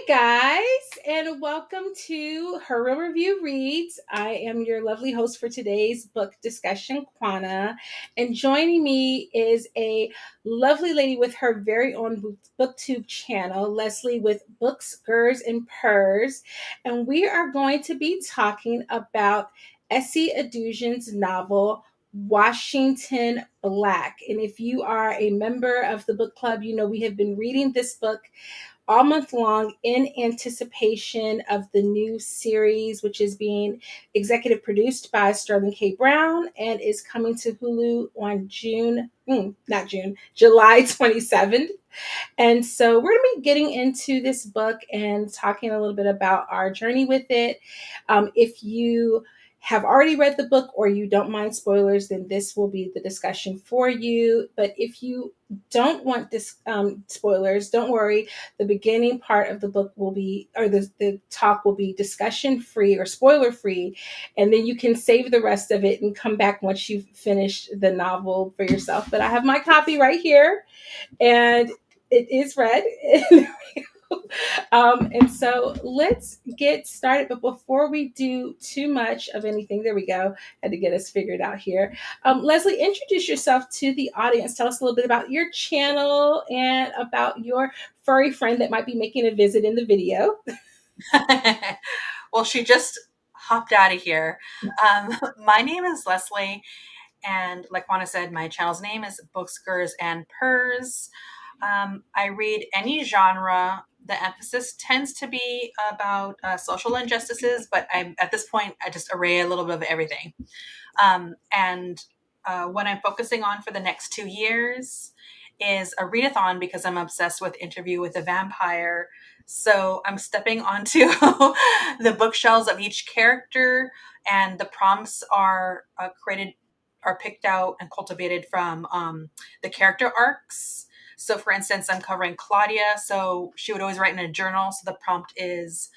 Guys, and welcome to Her Real Review Reads. I am your lovely host for today's book discussion, Quanna, and joining me is a lovely lady with her very own booktube channel, Leslie with BooksGurrsandPurrs, and we are going to be talking about Esi Edugyan's novel, Washington Black. And if you are a member of the book club, you know we have been reading this book all month long in anticipation of the new series, which is being executive produced by Sterling K. Brown and is coming to Hulu on July 27th. And so we're going to be getting into this book and talking a little bit about our journey with it. If you have already read the book or you don't mind spoilers, then this will be the discussion for you. But if you don't want this spoilers, don't worry. The beginning part of the book will be, or the talk will be discussion free or spoiler free. And then you can save the rest of it and come back once you've finished the novel for yourself. But I have my copy right here and it is read. And so let's get started. But before we do too much of anything, there we go. Had to get us figured out here. Leslie, introduce yourself to the audience. Tell us a little bit about your channel and about your furry friend that might be making a visit in the video. Well, she just hopped out of here. My name is Leslie, and like Quanna said, my channel's name is BooksGurrsandPurrs. I read any genre. The emphasis tends to be about social injustices, but at this point, I just array a little bit of everything. And what I'm focusing on for the next 2 years is a readathon because I'm obsessed with Interview with a Vampire. So I'm stepping onto the bookshelves of each character, and the prompts are picked out and cultivated from the character arcs. So for instance, I'm covering Claudia. So she would always write in a journal. So the prompt is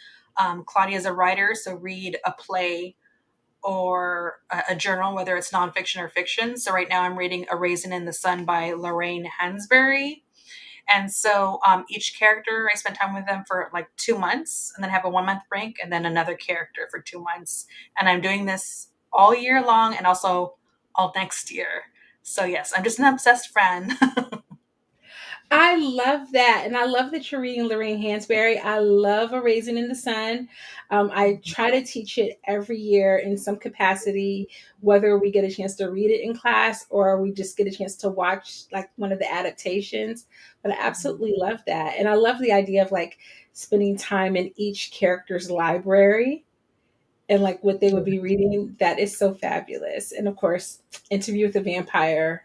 Claudia's a writer. So read a play or a journal, whether it's nonfiction or fiction. So right now I'm reading A Raisin in the Sun by Lorraine Hansberry. And so each character, I spend time with them for like 2 months and then have a 1 month break and then another character for 2 months. And I'm doing this all year long and also all next year. So yes, I'm just an obsessed friend. I love that. And I love that you're reading Lorraine Hansberry. I love A Raisin in the Sun. I try to teach it every year in some capacity, whether we get a chance to read it in class or we just get a chance to watch like one of the adaptations. But I absolutely love that. And I love the idea of like spending time in each character's library and like what they would be reading. That is so fabulous. And of course, Interview with a Vampire,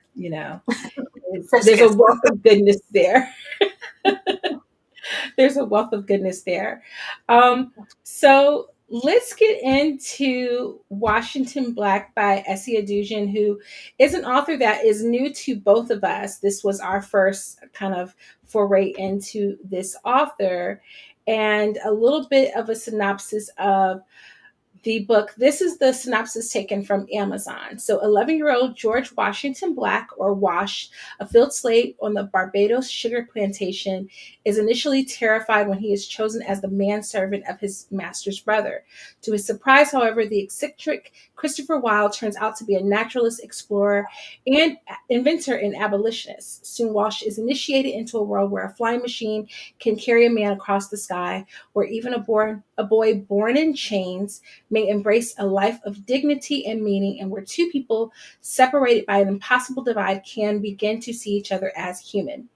there's a wealth of goodness there. There's a wealth of goodness there. So let's get into Washington Black by Esi Edugyan, who is an author that is new to both of us. This was our first kind of foray into this author, and a little bit of a synopsis of the book. This is the synopsis taken from Amazon. So 11-year-old George Washington Black, or Wash, a field slave on the Barbados sugar plantation, is initially terrified when he is chosen as the manservant of his master's brother. To his surprise, however, the eccentric Christopher Wilde turns out to be a naturalist, explorer, and inventor and abolitionist. Soon Wash is initiated into a world where a flying machine can carry a man across the sky, where even a boy born in chains may embrace a life of dignity and meaning, and where two people separated by an impossible divide can begin to see each other as human.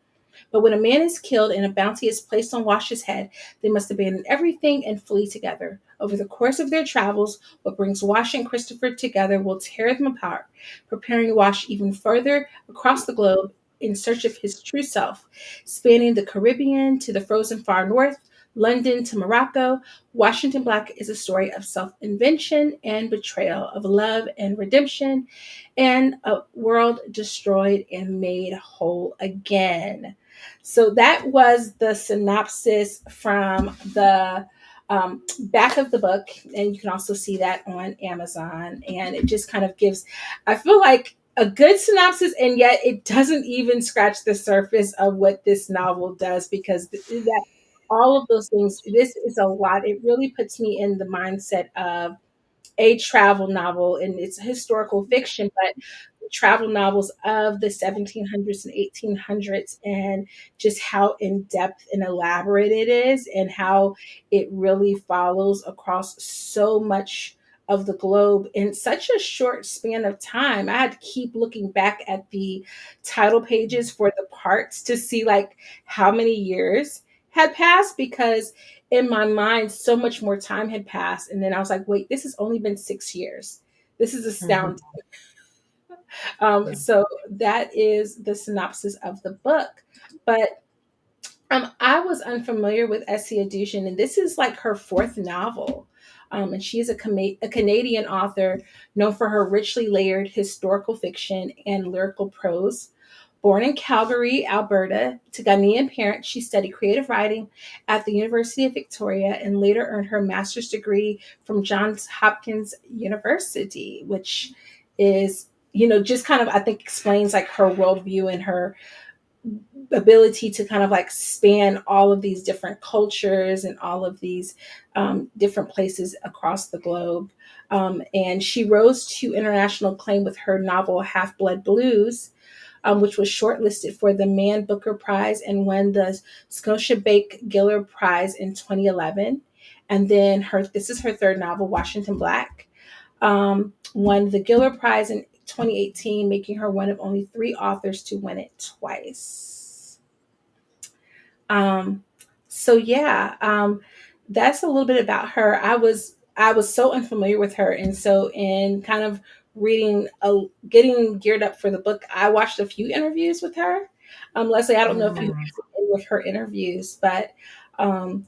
But when a man is killed and a bounty is placed on Wash's head, they must abandon everything and flee together. Over the course of their travels, what brings Wash and Christopher together will tear them apart, preparing Wash even further across the globe in search of his true self. Spanning the Caribbean to the frozen far north, London to Morocco, Washington Black is a story of self-invention and betrayal, of love and redemption, and a world destroyed and made whole again. So that was the synopsis from the back of the book, and you can also see that on Amazon. And it just kind of gives, I feel like, a good synopsis, and yet it doesn't even scratch the surface of what this novel does, because that all of those things. This is a lot. It really puts me in the mindset of a travel novel, and it's historical fiction, but travel novels of the 1700s and 1800s, and just how in depth and elaborate it is, and how it really follows across so much of the globe in such a short span of time. I had to keep looking back at the title pages for the parts to see like how many years had passed, because in my mind so much more time had passed, and then I was like, wait, this has only been 6 years. This is astounding. Mhm. So that is the synopsis of the book. But I was unfamiliar with Esi Edugyan, and this is like her fourth novel. And she is a Canadian author known for her richly layered historical fiction and lyrical prose. Born in Calgary, Alberta, to Ghanaian parents, she studied creative writing at the University of Victoria and later earned her master's degree from Johns Hopkins University, which is, just kind of, I think, explains like her worldview and her ability to kind of like span all of these different cultures and all of these different places across the globe. And she rose to international acclaim with her novel Half Blood Blues, which was shortlisted for the Man Booker Prize and won the Scotiabank Giller Prize in 2011. And then this is her third novel, Washington Black, won the Giller Prize in 2018, making her one of only three authors to win it twice. Um, so yeah, that's a little bit about her. I was so unfamiliar with her, and so in kind of getting geared up for the book, I watched a few interviews with her. Leslie, I don't know if you Mhm. watched any of her interviews, but um,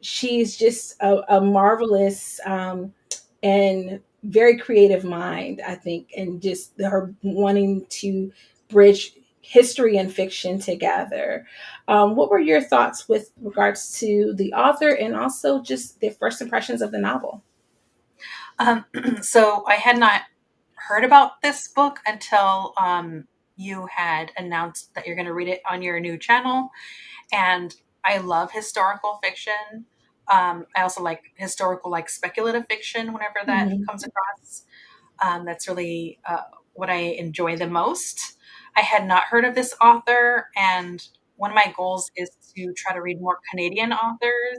she's just a marvelous and very creative mind, I think, and just her wanting to bridge history and fiction together. What were your thoughts with regards to the author and also just the first impressions of the novel? Um, so I had not heard about this book until you had announced that you're going to read it on your new channel. And I love historical fiction. I also like historical, like speculative fiction whenever that Mhm. comes across. That's really what I enjoy the most. I had not heard of this author, and one of my goals is to try to read more Canadian authors.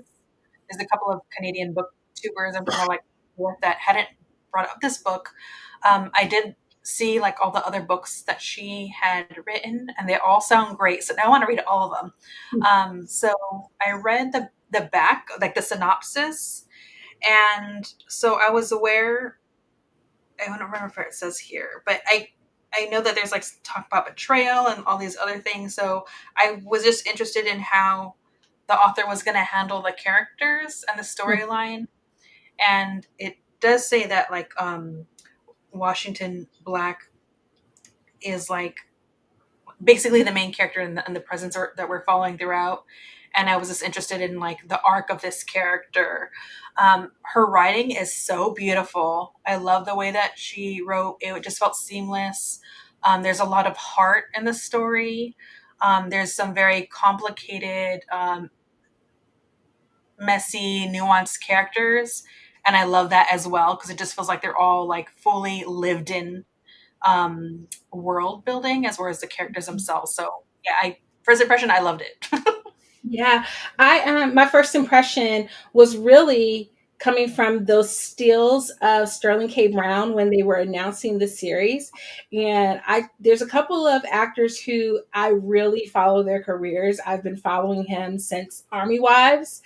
There's a couple of Canadian booktubers I'm trying to like work that hadn't brought up this book. I did see like all the other books that she had written, and they all sound great. So now I want to read all of them. So I read the back, like the synopsis, and so I was aware. I don't remember if it says here, but I know that there's like talk about betrayal and all these other things. So I was just interested in how the author was going to handle the characters and the storyline. And it does say that like Washington Black is like basically the main character in the presence that we're following throughout. And I was just interested in like the arc of this character. Her writing is so beautiful. I love the way that she wrote. It just felt seamless. There's a lot of heart in the story. There's some very complicated, messy, nuanced characters, and I love that as well because it just feels like they're all like fully lived in world building as well as the characters themselves. So yeah, I first impression, I loved it. Yeah, I my first impression was really coming from those stills of Sterling K. Brown when they were announcing the series, and I there's a couple of actors who I really follow their careers. I've been following him since Army Wives,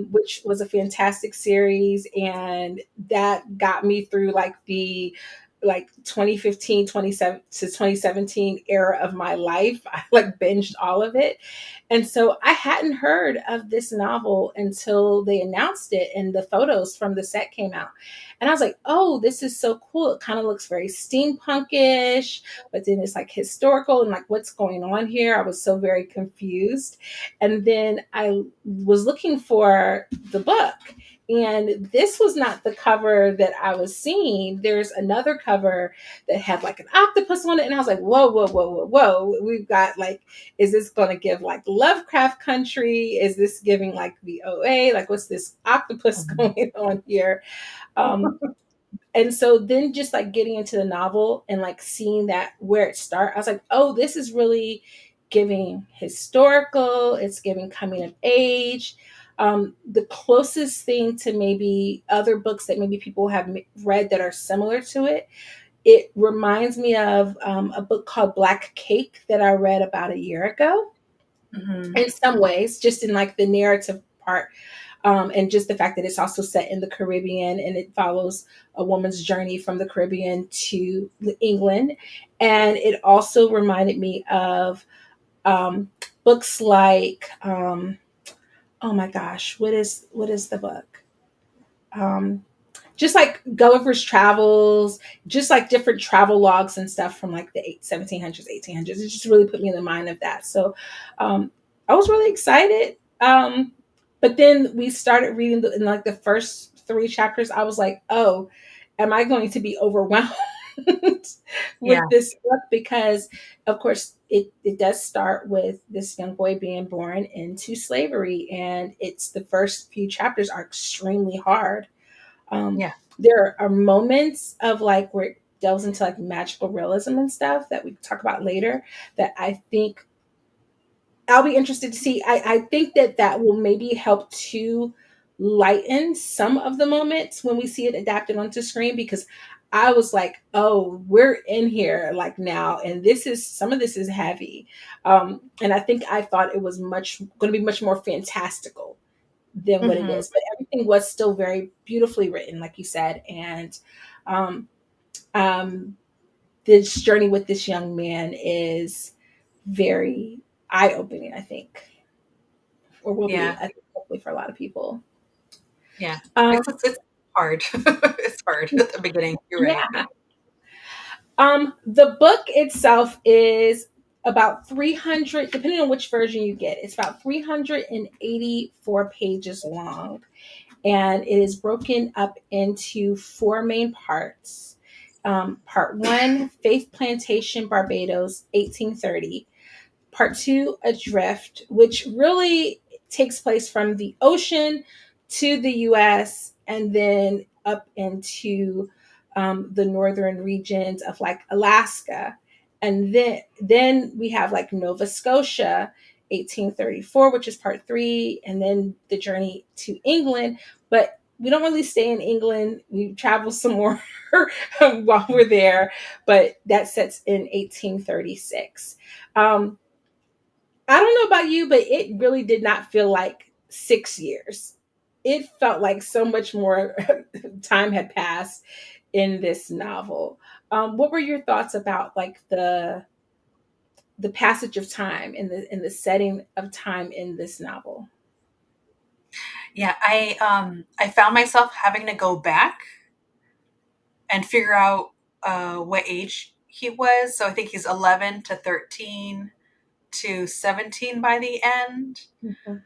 which was a fantastic series, and that got me through like the 2015 27 to 2017 era of my life. I like binged all of it, and so I hadn't heard of this novel until they announced it and the photos from the set came out. And I was like, oh, this is so cool. It kind of looks very steampunkish, but then it's like historical and like what's going on here? I was so very confused. And then I was looking for the book And this was not the cover that I was seeing. There's another cover that had like an octopus on it. And I was like, whoa, whoa, whoa, whoa, whoa. We've got like, is this going to give like Lovecraft Country? Is this giving like the OA? Like, what's this octopus going on here? Um, and so then just like getting into the novel and like seeing that where it starts, I was like, oh, this is really giving historical, it's giving coming of age. The closest thing to maybe other books that maybe people have read that are similar to it, it reminds me of a book called Black Cake that I read about a year ago. Mm-hmm. In some ways, just in like the narrative part, and just the fact that it's also set in the Caribbean and it follows a woman's journey from the Caribbean to England. And it also reminded me of books like, oh my gosh, what is the book? Um, just like Gulliver's Travels, just like different travel logs and stuff from like the 1700s, 1800s. It just really put me in the mind of that. So um, I was really excited. But then we started reading in like the first three chapters. I was like, oh, am I going to be overwhelmed Yeah. with this book? Because, of course, it does start with this young boy being born into slavery. And it's the first few chapters are extremely hard. um, Yeah. there are moments of like where it delves into like magical realism and stuff that we talk about later that I think I'll be interested to see. I think that that will maybe help to lighten some of the moments when we see it adapted onto screen, because I was like, oh, we're in here like now, and this is some of this is heavy. And I think I thought it was much going to be much more fantastical than what it Mm-hmm. is. But everything was still very beautifully written, like you said. And um, um, this journey with this young man is very eye opening, I think, or will be, Yeah. I think, hopefully for a lot of people. Yeah. Um, It's hard. It's hard at the beginning. You're right. yeah. The book itself is about 300, depending on which version you get, it's about 384 pages long. And it is broken up into four main parts. Part one, Faith Plantation, Barbados, 1830. Part two, Adrift, which really takes place from the ocean to the US and then up into the northern regions of like Alaska. And then we have like Nova Scotia, 1834, which is part three, and then the journey to England. But we don't really stay in England. We travel some more while we're there, but that sets in 1836. Um, I don't know about you, but it really did not feel like 6 years. It felt like so much more time had passed in this novel. What were your thoughts about like the passage of time in the setting of time in this novel? Yeah. I found myself having to go back and figure out what age he was. So I think he's 11 to 13 to 17 by the end. Mhm.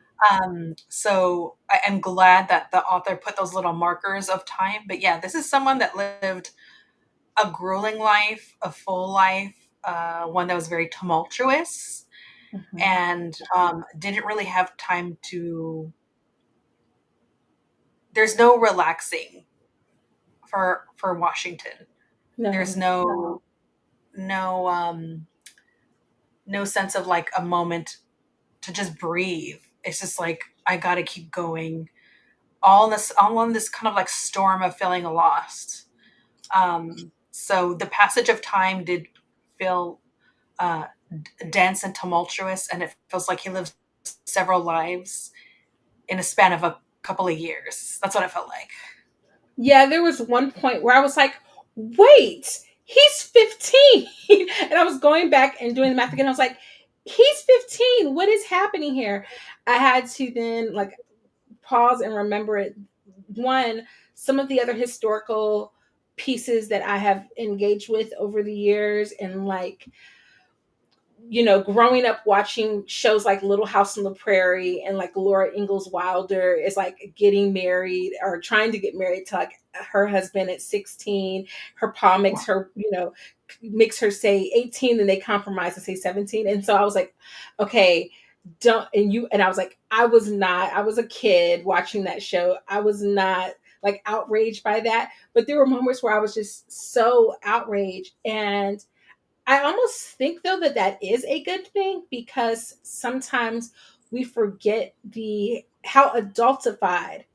So I am glad that the author put those little markers of time. But yeah, this is someone that lived a grueling life, a full life, one that was very tumultuous, Mhm. and didn't really have time to. There's no relaxing for Washington. There's No. no no sense of like a moment to just breathe. It's just like I gotta keep going. All in this kind of like storm of feeling lost. So the passage of time did feel uh, dense and tumultuous, and it feels like he lives several lives in a span of a couple of years. That's what it felt like. Yeah, there was one point where I was like, wait, he's 15. And I was going back and doing the math again. I was like, he's 15. What is happening here? I had to then like pause and remember it. One, some of the other historical pieces that I have engaged with over the years, and like growing up watching shows like Little House on the Prairie, and like Laura Ingalls Wilder is like getting married or trying to get married to like her husband at 16. Her pa makes her say 18, then they compromise and say 17. And so I was like, okay, don't and you and I was like, I was a kid watching that show. I was not like outraged by that. But there were moments where I was just so outraged. And I almost think though that that is a good thing, because sometimes we forget the how adultified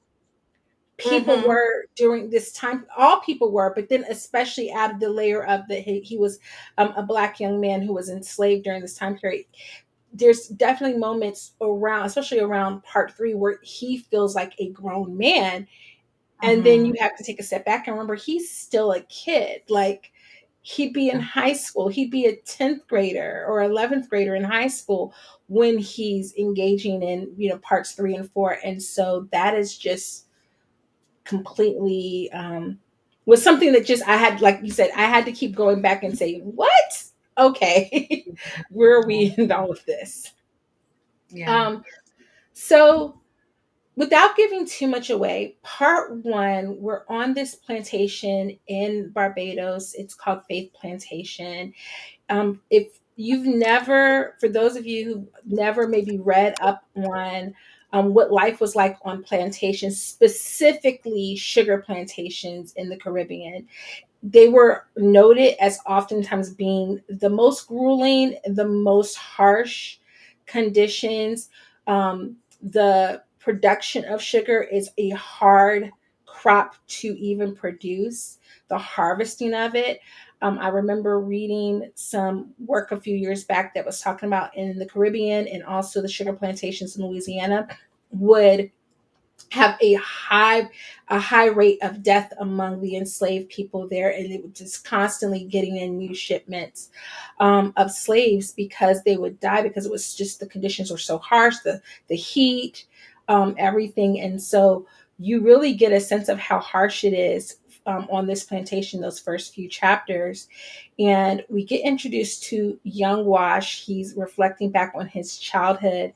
people Mm-hmm. were during this time. All people were, but then especially added the layer of that he was a black young man who was enslaved during this time period. There's definitely moments around, especially around part 3, where he feels like a grown man, and then Mm-hmm. you have to take a step back and remember he's still a kid. Like, he'd be in high school, he'd be a 10th grader or 11th grader in high school when he's engaging in, parts 3 and 4. And so that is just completely was something that just I had, like you said, I had to keep going back and say, what? Okay. Where are we in all of this? Yeah. um so without giving too much away, part 1, we're on this plantation in Barbados. It's called Faith Plantation. If you've never, for those of you who never maybe read up on what life was like on plantations, specifically sugar plantations in the Caribbean, they were noted as oftentimes being the most grueling, the most harsh conditions. The production of sugar is a hard crop to even produce, the harvesting of it. I remember reading some work a few years back that was talking about in the Caribbean and also the sugar plantations in Louisiana would have a high rate of death among the enslaved people there, and it was just constantly getting in new shipments of slaves, because they would die, because it was just the conditions were so harsh, the heat, everything. And so you really get a sense of how harsh it is on this plantation, those first few chapters. And we get introduced to young Wash. He's reflecting back on his childhood,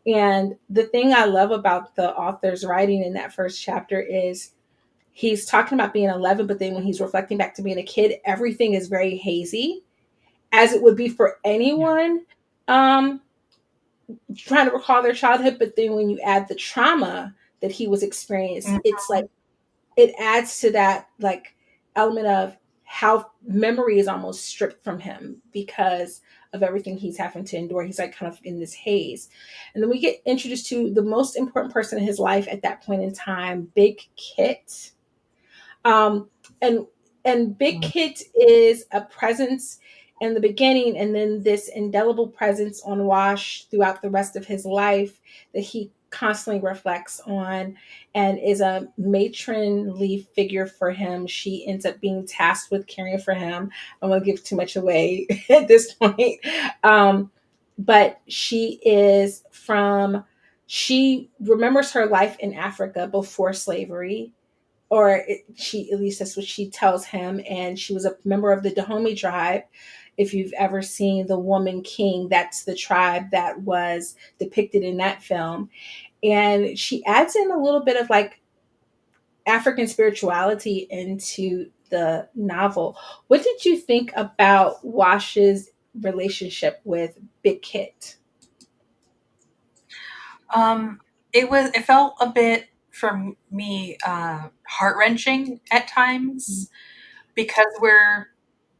and the thing I love about the author's writing in that first chapter is he's talking about being 11, but then when he's reflecting back to being a kid, everything is very hazy, as it would be for Yeah. anyone um, trying to recall their childhood. But then when you add the trauma that he was experienced, it's like Mm-hmm. it adds to that like element of how memory is almost stripped from him because of everything he's having to endure. He's like kind of in this haze. And then we get introduced to the most important person in his life at that point in time, Big Kit. Um, and Big Kit is a presence in the beginning, and then this indelible presence on Wash throughout the rest of his life that he constantly reflects on, and is a matronly figure for him. She ends up being tasked with caring for him. I don't want to give too much away at this point. Um, but she remembers her life in Africa before slavery, she, at least that's what she tells him. And she was a member of the Dahomey tribe. If you've ever seen The Woman King, that's the tribe that was depicted in that film. And she adds in a little bit of like African spirituality into the novel. What did you think about Wash's relationship with Big Kit? Um, it felt a bit for me heart wrenching at times because we're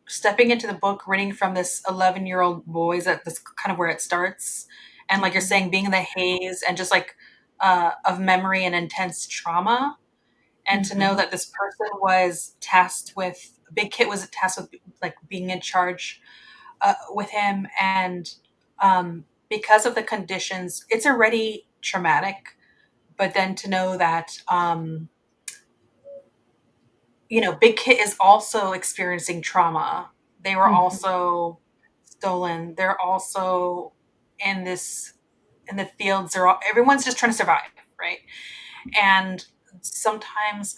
stepping into the book reading from this 11-year-old boy. That that's kind of where it starts, and like you're Mhm. saying, being in the haze and just like of memory and intense trauma, and to know Mhm. that this person was tasked with Big Kit was tasked with like being in charge with him, and because of the conditions, it's already traumatic. But then to know that, Big Kit is also experiencing trauma. They were Mhm. also stolen. They're also in this in the fields. Everyone's just trying to survive, right? And sometimes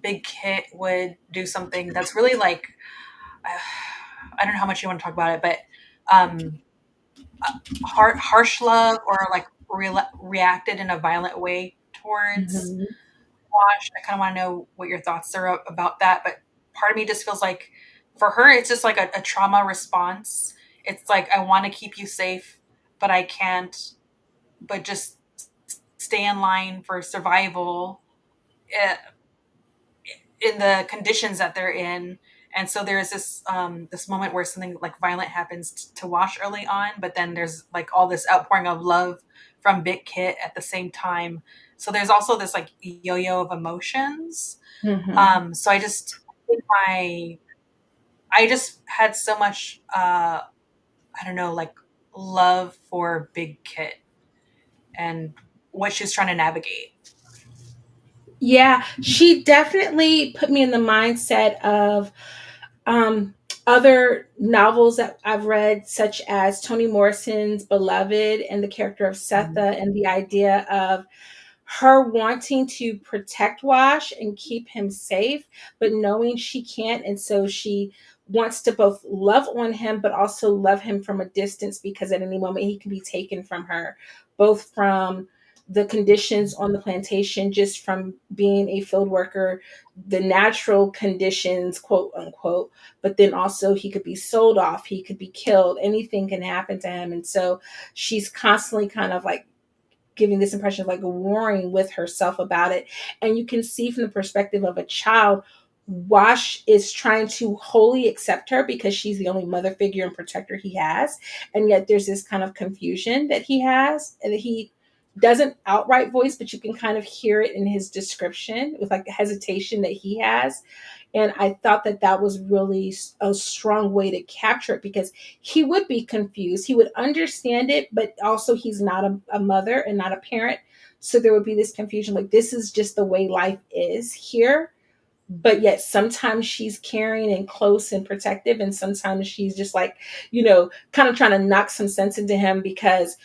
Big Kit would do something that's really like I don't know how much you want to talk about it, but um, harsh love or like reacted in a violent way towards Mhm. Wash. I kind of want to know what your thoughts are about that. But part of me just feels like for her, it's just like a trauma response. It's like, I want to keep you safe, but I can't, but just stay in line for survival eh, in the conditions that they're in. And so there's this moment where something like violent happens to Wash early on, but then there's like all this outpouring of love from Big Kit at the same time. So there's also this like yo-yo of emotions. Mhm. So I just had so much I don't know, like love for Big Kit and what she's trying to navigate. Yeah, she definitely put me in the mindset of um, other novels that I've read, such as Toni Morrison's Beloved and the character of Mhm. Setha, and the idea of her wanting to protect Wash and keep him safe, but knowing she can't. And so she wants to both love on him, but also love him from a distance because at any moment he can be taken from her, both from the conditions on the plantation, just from being a field worker, the natural conditions, quote unquote, but then also he could be sold off, he could be killed, anything can happen to him. And so she's constantly kind of like giving this impression of like warring with herself about it. And you can see from the perspective of a child, Wash is trying to wholly accept her because she's the only mother figure and protector he has. And yet there's this kind of confusion that he has and that he doesn't outright voice, but you can kind of hear it in his description with like the hesitation that he has. And I thought that that was really a strong way to capture it because he would be confused. He would understand it, but also he's not a mother and not a parent. So there would be this confusion like, this is just the way life is here. But yet sometimes she's caring and close and protective. And sometimes she's just like, kind of trying to knock some sense into him because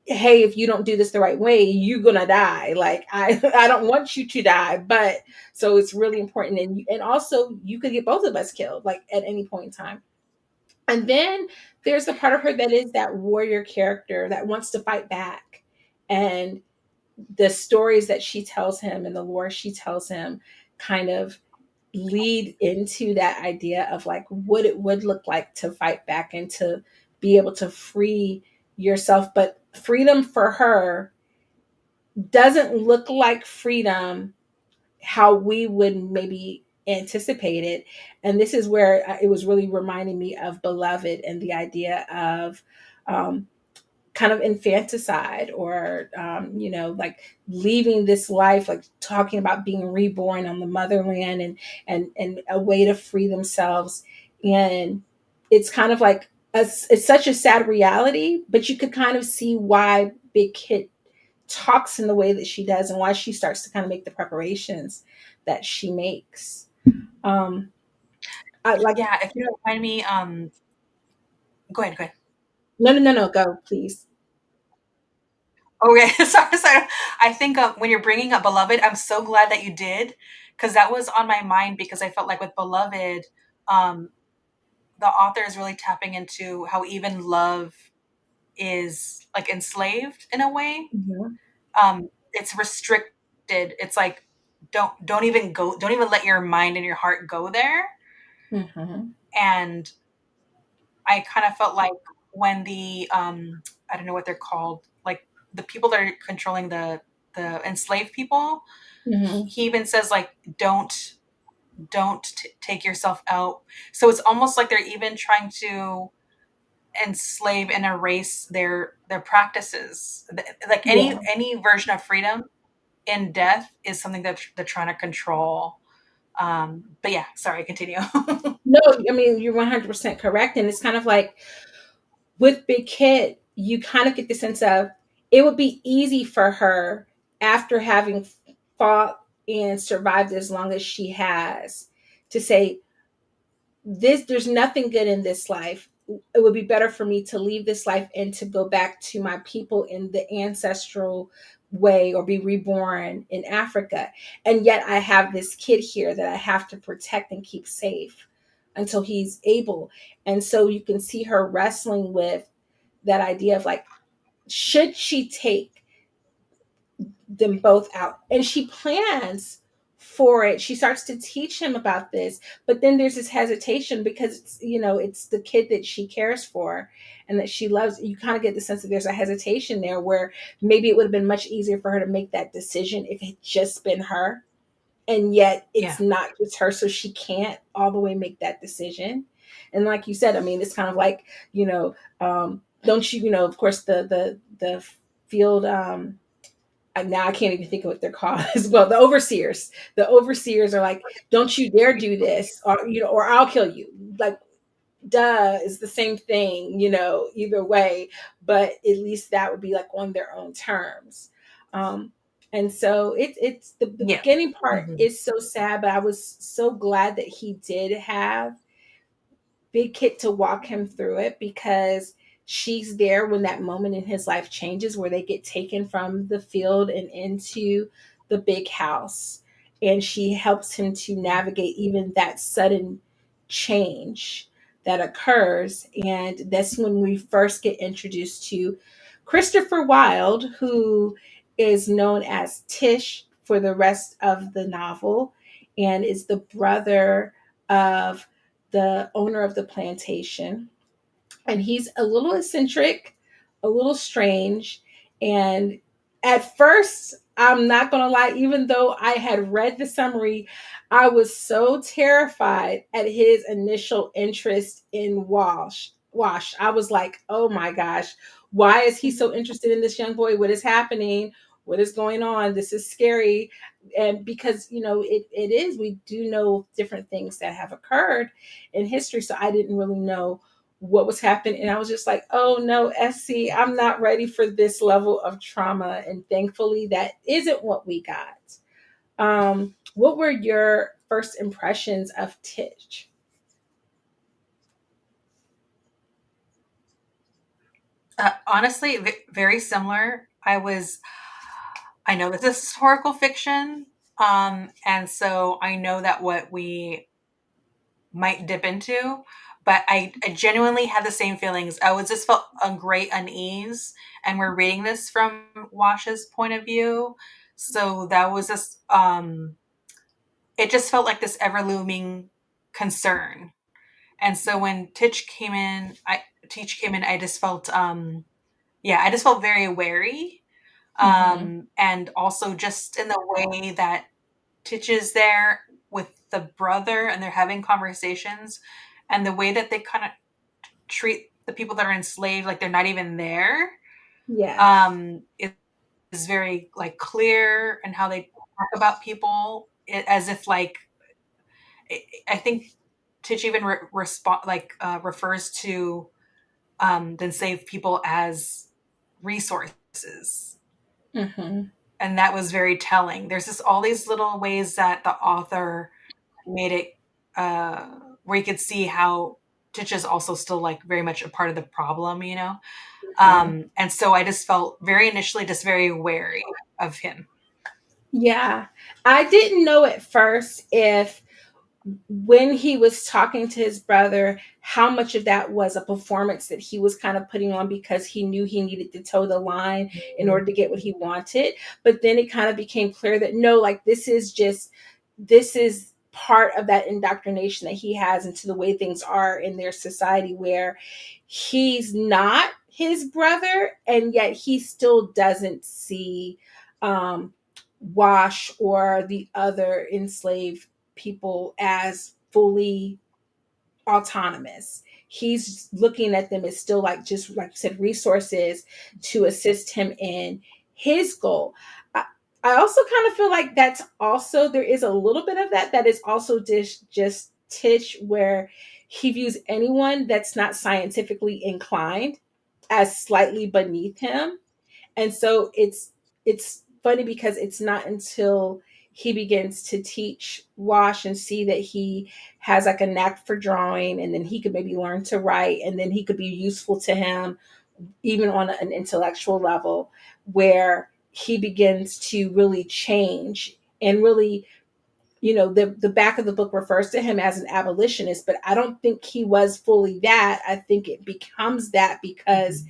hey, if you don't do this the right way, you're gonna die. Like I don't want you to die, but so it's really important. And also you could get both of us killed, like at any point in time. And then there's the part of her that is that warrior character that wants to fight back. And the stories that she tells him and the lore she tells him kind of lead into that idea of like what it would look like to fight back and to be able to free yourself. But freedom for her doesn't look like freedom how we would maybe anticipate it. And this is where it was really reminding me of Beloved and the idea of um, kind of infanticide or like leaving this life, like talking about being reborn on the motherland and a way to free themselves. And it's kind of like it's such a sad reality, but you could kind of see why Big Kit talks in the way that she does and why she starts to kind of make the preparations that she makes. um I like Yeah, if you don't mind me, go ahead, go ahead. no, go please. Okay, sorry. I think when you're bringing up Beloved, I'm so glad that you did, because that was on my mind. Because I felt like with Beloved, um, the author is really tapping into how even love is like enslaved in a way. Mhm. It's restricted. It's like don't even let your mind and your heart go there. Mhm. And I kind of felt like when the I don't know what they're called, like the people that are controlling the enslaved people, Mhm. he even says like don't take yourself out. So it's almost like they're even trying to enslave and erase their practices. Like Yeah. any version of freedom in death is something that they're trying to control. But yeah, sorry, continue. No, I mean, you're 100% correct. And it's kind of like with Big Kid, you kind of get the sense of it would be easy for her after having fought and survived as long as she has to say, there's nothing good in this life. It would be better for me to leave this life and to go back to my people in the ancestral way or be reborn in Africa. And yet I have this kid here that I have to protect and keep safe. until he's able. And so you can see her wrestling with that idea of like, should she take them both out? And she plans for it. She starts to teach him about this, but then there's this hesitation because it's, it's the kid that she cares for and that she loves. You kind of get the sense that there's a hesitation there where maybe it would have been much easier for her to make that decision if it had just been her. And yet Yeah. it's not just her, so she can't all the way make that decision. And like you said, I mean, it's kind of like, don't you, of course, the field, now I can't even think of what they're called as well. The overseers. The overseers are like, don't you dare do this, or I'll kill you. Like, duh, is the same thing, either way. But at least that would be like on their own terms. Um, and so it's the Yeah. beginning part Mm-hmm. is so sad, but I was so glad that he did have Big Kit to walk him through it, because she's there when that moment in his life changes where they get taken from the field and into the big house. And she helps him to navigate even that sudden change that occurs. And that's when we first get introduced to Christopher Wilde, who is known as Tish for the rest of the novel and is the brother of the owner of the plantation. And he's a little eccentric, a little strange. And at first, I'm not going to lie, even though I had read the summary, I was so terrified at his initial interest in Wash. I was like, oh my gosh, why is he so interested in this young boy? What is happening? What is going on? This is scary. And because, it is, we do know different things that have occurred in history. So I didn't really know what was happening. And I was just like, oh no, Essie, I'm not ready for this level of trauma. And thankfully, that isn't what we got. What were your first impressions of Titch? Honestly, very similar. I know this is historical fiction. And so I know that what we might dip into, but I genuinely had the same feelings. I was just felt a great unease, and we're reading this from Wash's point of view. So that was just, it just felt like this ever looming concern. And so when Teach came in, I just felt, yeah, I just felt very wary. Mm-hmm. And also just in the way that Titch is there with the brother and they're having conversations, and the way that they kind of treat the people that are enslaved like they're not even there, Yeah. is very like clear, and how they talk about people as if like, I think Titch even refers to the enslaved people as resources. Mm-hmm. And that was very telling. There's just all these little ways that the author made it, uh, where you could see how Titch is also still like very much a part of the problem, you know? Mm-hmm. And so I just felt very initially just very wary of him. Yeah. I didn't know at first if when he was talking to his brother, how much of that was a performance that he was kind of putting on because he knew he needed to toe the line in order to get what he wanted. But then it kind of became clear that no, like this is part of that indoctrination that he has into the way things are in their society, where he's not his brother and yet he still doesn't see um Wash or the other enslaved people as fully autonomous. He's looking at them as still like, just like you said, resources to assist him in his goal. I also kind of feel like that's also, there is a little bit of that is also just Tish, where he views anyone that's not scientifically inclined as slightly beneath him. And so it's funny because it's not until he begins to teach Wash and see that he has like a knack for drawing, and then he could maybe learn to write, and then he could be useful to him even on an intellectual level, where he begins to really change and really, the back of the book refers to him as an abolitionist, but I don't think he was fully that. I think it becomes that because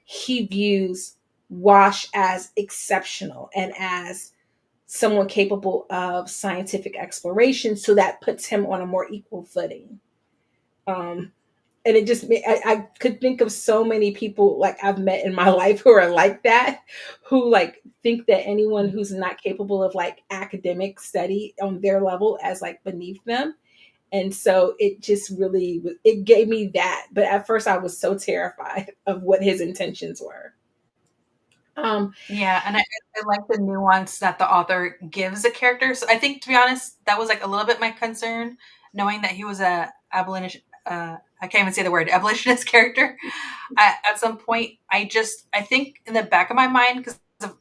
he views Wash as exceptional and as someone capable of scientific exploration. So that puts him on a more equal footing. Um, and it just I could think of so many people like I've met in my life who are like that, who like think that anyone who's not capable of like academic study on their level as like beneath them. And so it just really it gave me that. But at first I was so terrified of what his intentions were. um Yeah, and I like the nuance that the author gives a character. So I think, to be honest, that was like a little bit my concern, knowing that he was a abolitionist. I can't even say the word abolitionist character. At some point, I think in the back of my mind, because of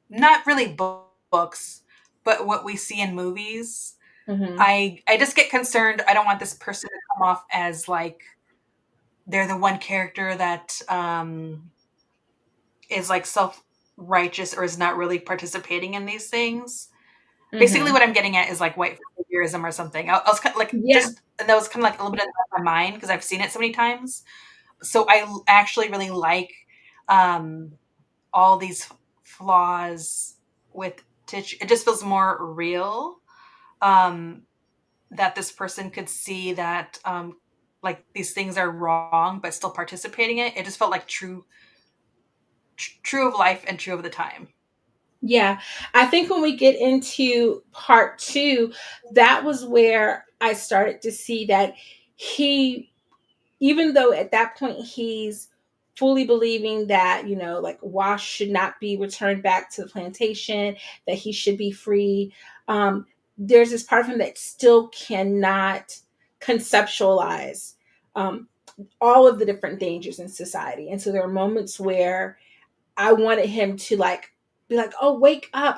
not really books, but what we see in movies, mhm, I just get concerned. I don't want this person to come off as like they're the one character that is like self righteous or is not really participating in these things. Basically, mhm. what I'm getting at is like white figurism or something. I was kind of like Yeah. just, and that was kind of like a little bit in my mind because I've seen it so many times. So I actually really like um, all these flaws with Titch. It just feels more real, um, that this person could see that like these things are wrong, but still participating in it. It just felt like true of life and true of the time. Yeah, I think when we get into part two, that was where I started to see that he, even though at that point he's fully believing that, like Wash should not be returned back to the plantation, that he should be free, there's this part of him that still cannot conceptualize um, all of the different dangers in society. And so there are moments where I wanted him to like be like, "Oh, wake up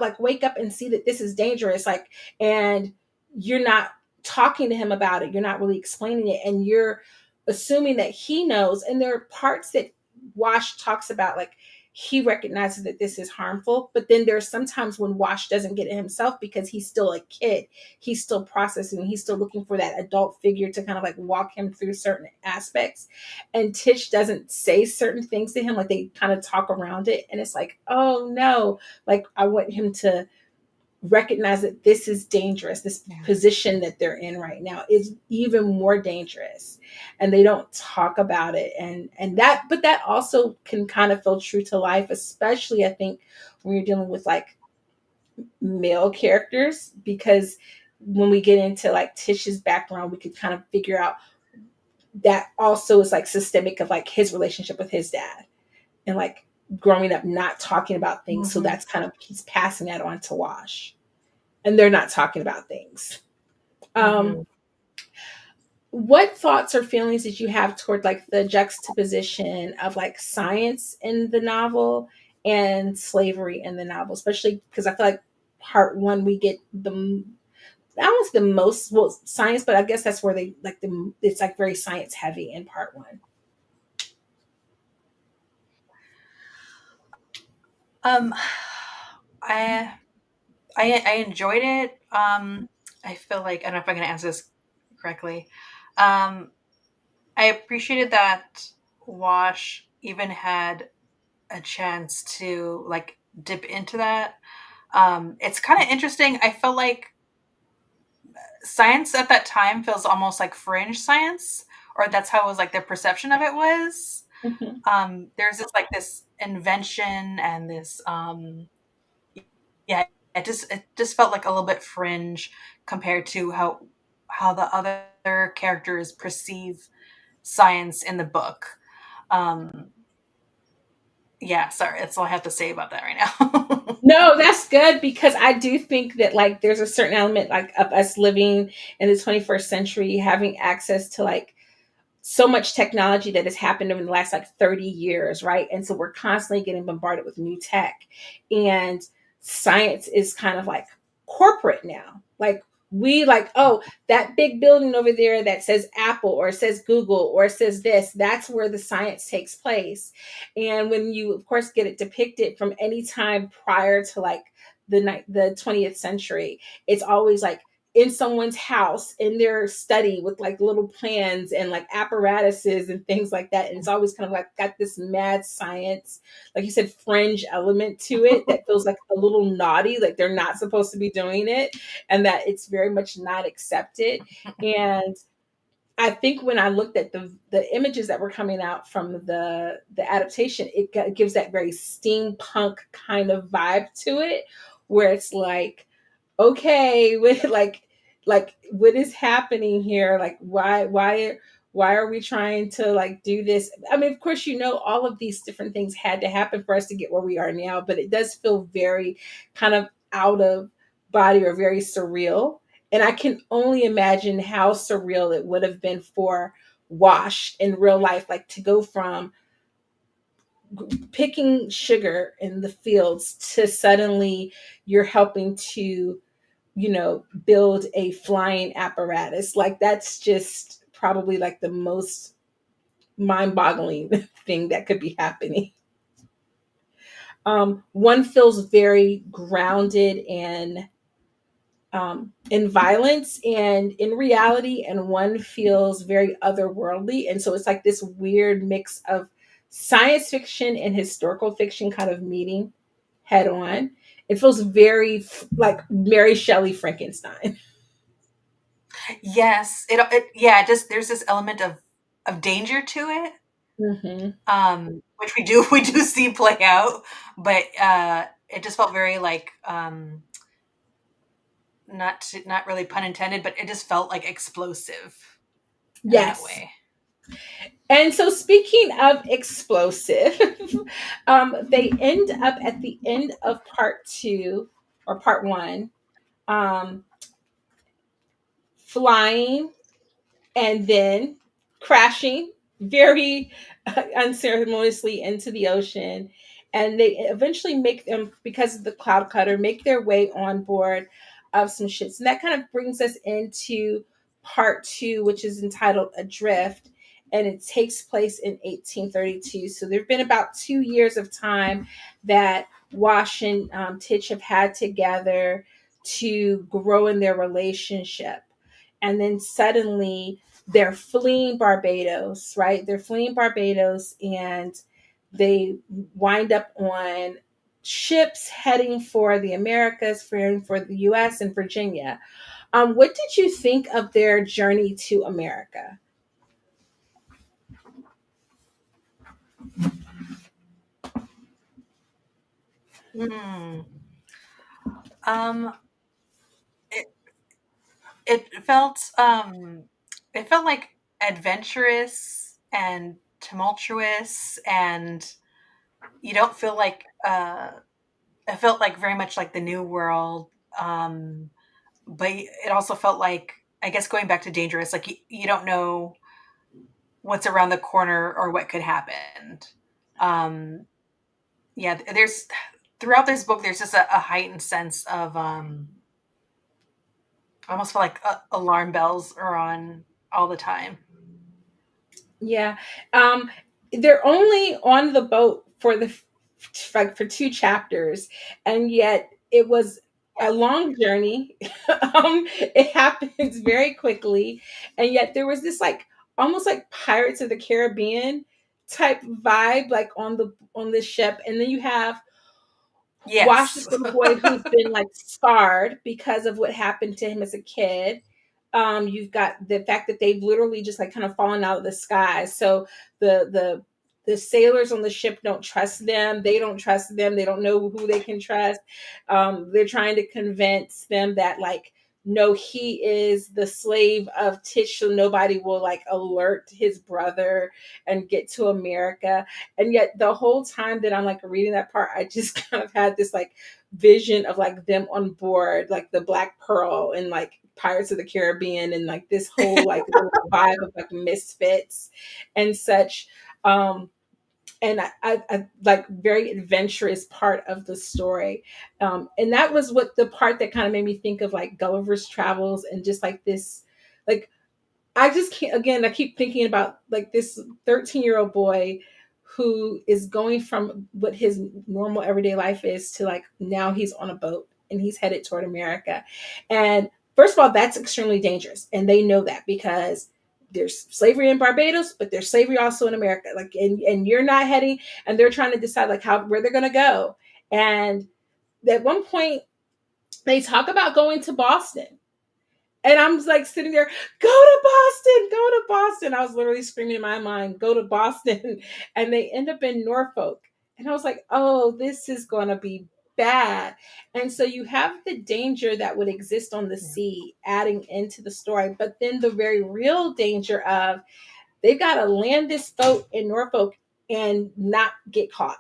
and see that this is dangerous." Like, and you're not talking to him about it. You're not really explaining it, and you're assuming that he knows. And there are parts that Wash talks about, like he recognizes that this is harmful, but then there's sometimes when Wash doesn't get it himself because he's still a kid. He's still processing. He's still looking for that adult figure to kind of like walk him through certain aspects, and Tish doesn't say certain things to him, like they kind of talk around it, and it's like, oh no, like I want him to recognize that this is dangerous. This Yeah. position that they're in right now is even more dangerous, and they don't talk about it. And that, but that also can kind of feel true to life, especially I think when you're dealing with like male characters, because when we get into like Tish's background, we could kind of figure out that also is like systemic of like his relationship with his dad and like growing up not talking about things. So Mhm. that's kind of he's passing that on to Wash, and they're not talking about things. Um, Mhm. what thoughts or feelings did you have toward like the juxtaposition of like science in the novel and slavery in the novel, especially because I feel like part one we get the that was the most well science, but I guess that's where they like the it's like very science heavy in part one. Um, I I enjoyed it. I feel like I don't know if I'm going to answer this correctly. Um, I appreciated that Wash even had a chance to like dip into that. It's kind of interesting. I felt like science at that time feels almost like fringe science, or that's how it was like their perception of it was. Mhm. There's this invention and this yeah, it just felt like a little bit fringe compared to how the other characters perceive science in the book. Um, yeah, sorry, that's all I have to say about that right now. No, that's good because I do think that like there's a certain element like of us living in the 21st century, having access to like so much technology that has happened over the last like 30 years, right? And so we're constantly getting bombarded with new tech. And science is kind of like corporate now. Like we like, oh, that big building over there that says Apple or says Google or says this, that's where the science takes place. And when you of course get it depicted from any time prior to like the 20th century. It's always like in someone's house, in their study, with like little plans and like apparatuses and things like that. And it's always kind of like got this mad science, like you said, fringe element to it that feels like a little naughty, like they're not supposed to be doing it, and that it's very much not accepted. And I think when I looked at the images that were coming out from the adaptation, it gives that very steampunk kind of vibe to it, where it's like, okay, with like what is happening here? Like why are we trying to like do this? I mean, of course, all of these different things had to happen for us to get where we are now, but it does feel very kind of out of body or very surreal. And I can only imagine how surreal it would have been for Wash in real life, like to go from picking sugar in the fields to suddenly you're helping to build a flying apparatus. Like that's just probably like the most mind-boggling thing that could be happening. One feels very grounded in violence and in reality, and one feels very otherworldly. And so it's like this weird mix of science fiction and historical fiction kind of meeting head on. It feels very like Mary Shelley Frankenstein. Yes, it yeah, just there's this element of danger to it, Hmm. which we do see play out, but it just felt very like not really pun intended, but it just felt like explosive in that Yes. way. And so, speaking of explosive, they end up at the end of part two or part one, um, flying and then crashing very unceremoniously into the ocean. And they eventually make them, because of the cloud cutter, make their way on board of some ships. And that kind of brings us into part two, which is entitled Adrift. And it takes place in 1832. So there have been about 2 years of time that Wash and Titch have had together to grow in their relationship. And then suddenly they're fleeing Barbados, right? They're fleeing Barbados, and they wind up on ships heading for the Americas, for the US and Virginia. What did you think of their journey to America? Hmm. Um, it it felt like adventurous and tumultuous, and you don't feel like it felt like very much like the New World. But it also felt like, I guess, going back to dangerous, like you don't know what's around the corner or what could happen. Um, yeah, there's throughout this book, there's just a heightened sense of I almost feel like alarm bells are on all the time. Yeah. They're only on the boat for like for 2 chapters, and yet it was a long journey. It happens very quickly, and yet there was this like almost like Pirates of the Caribbean type vibe, like on the ship. And then you have Wash, Yes. this little boy who's been like scarred because of what happened to him as a kid. You've got the fact that they've literally just like kind of fallen out of the sky. So the sailors on the ship don't trust them. They don't trust them. They don't know who they can trust. They're trying to convince them that like no, he is the slave of Tish, so nobody will like alert his brother and get to America. And yet the whole time that I'm like reading that part, I just kind of had this like vision of like them on board, like the Black Pearl and like Pirates of the Caribbean, and like this whole like little vibe of like misfits and such. And I like very adventurous part of the story. And that was what the part that kind of made me think of like Gulliver's Travels, and just like this, like I just can't, again, I keep thinking about like this 13-year-old boy who is going from what his normal everyday life is to like now he's on a boat. and he's headed toward America. And first of all, that's extremely dangerous. And they know that because there's slavery in Barbados, but there's slavery also in America. Like, and you're not heading, and they're trying to decide like where they're going to go. And at one point, they talk about going to Boston. And I'm like sitting there, go to Boston, go to Boston. I was literally screaming in my mind, go to Boston. And they end up in Norfolk. And I was like, oh, this is going to be bad. And so you have the danger that would exist on the Yeah. sea adding into the story, but then the very real danger of they've got to land this boat in Norfolk and not get caught.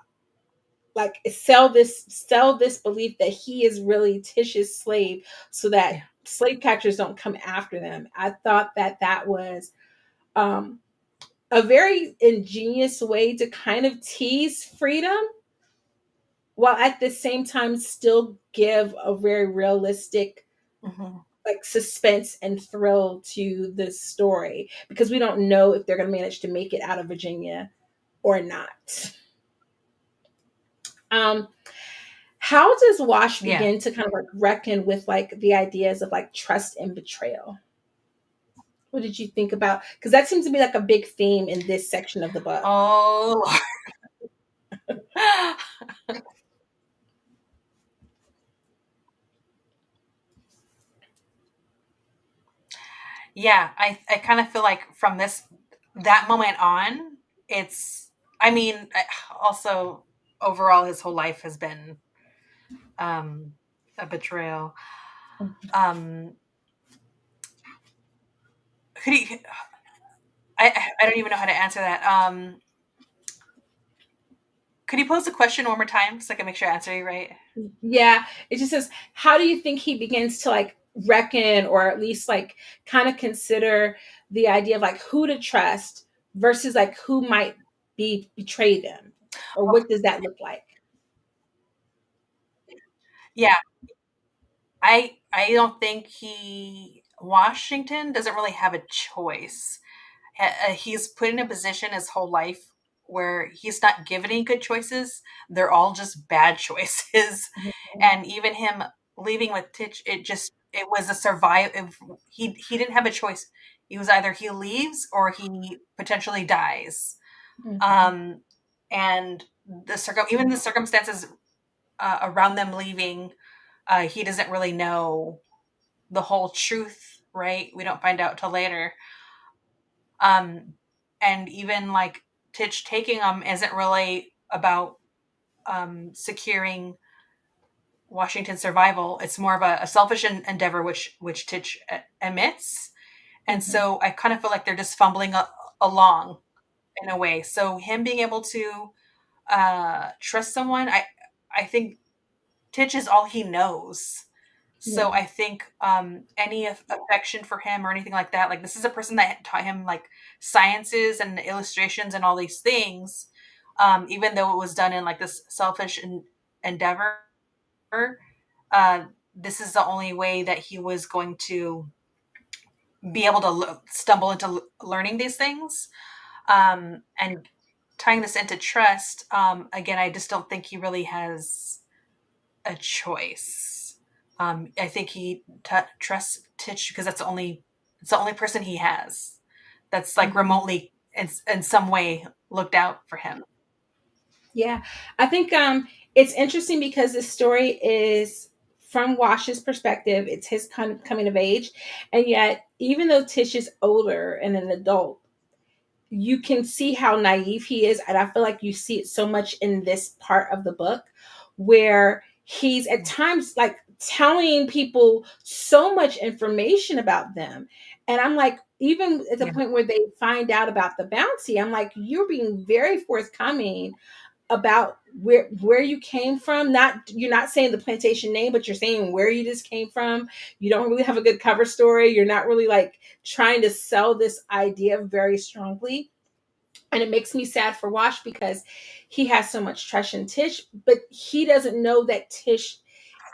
Like sell this belief that he is really Tish's slave so that Yeah. slave catchers don't come after them. I thought that was um, a very ingenious way to kind of tease freedom while at the same time still give a very realistic Hmm. like suspense and thrill to this story because we don't know if they're going to manage to make it out of Virginia or not. Um, how does Wash Yeah. begin to kind of like reckon with like the ideas of like trust and betrayal? What did you think about? Because that seems to be like a big theme in this section of the book. Oh, yeah. I kind of feel like from that moment on, it's, I mean, also overall, his whole life has been um, a betrayal. Um, could he, I don't even know how to answer that. Could you pose the question one more time so I can make sure I answer you right? Yeah, it just says, how do you think he begins to like reckon or at least like kind of consider the idea of like who to trust versus like who might be betray them? Or what does that look like? Yeah, I don't think Washington doesn't really have a choice. He's put in a position his whole life where he's not given any good choices. They're all just bad choices. Mhm. And even him leaving with Titch, it was a survive. He didn't have a choice. He was either he leaves or he potentially dies. Mhm. Um, and even the circumstances around them leaving, he doesn't really know the whole truth, right? We don't find out till later. Um, and even like Titch taking them isn't really about securing Washington's survival. It's more of a selfish endeavor, which Titch admits. And Mhm. so I kind of feel like they're just fumbling along in a way. So him being able to trust someone, I think Titch is all he knows. So Yeah. I think any affection for him or anything like that, like this is a person that taught him like sciences and illustrations and all these things, even though it was done in like this selfish endeavor. Uh, this is the only way that he was going to be able to stumble into learning these things. And tying this into trust, again, I just don't think he really has a choice. I think he trusts Titch because it's the only person he has that's like Mhm. remotely in some way looked out for him. Yeah, I think it's interesting because this story is from Wash's perspective. It's his kind of coming of age, and yet even though Tish is older and an adult, you can see how naive he is, and I feel like you see it so much in this part of the book where he's at times like telling people so much information about them, and I'm like, even at the Yeah, point where they find out about the bounty, I'm like, you're being very forthcoming about where you came from. Not, you're not saying the plantation name, but you're saying where you just came from. You don't really have a good cover story. You're not really like trying to sell this idea very strongly. And it makes me sad for Wash because he has so much trust in Tish, but he doesn't know that Tish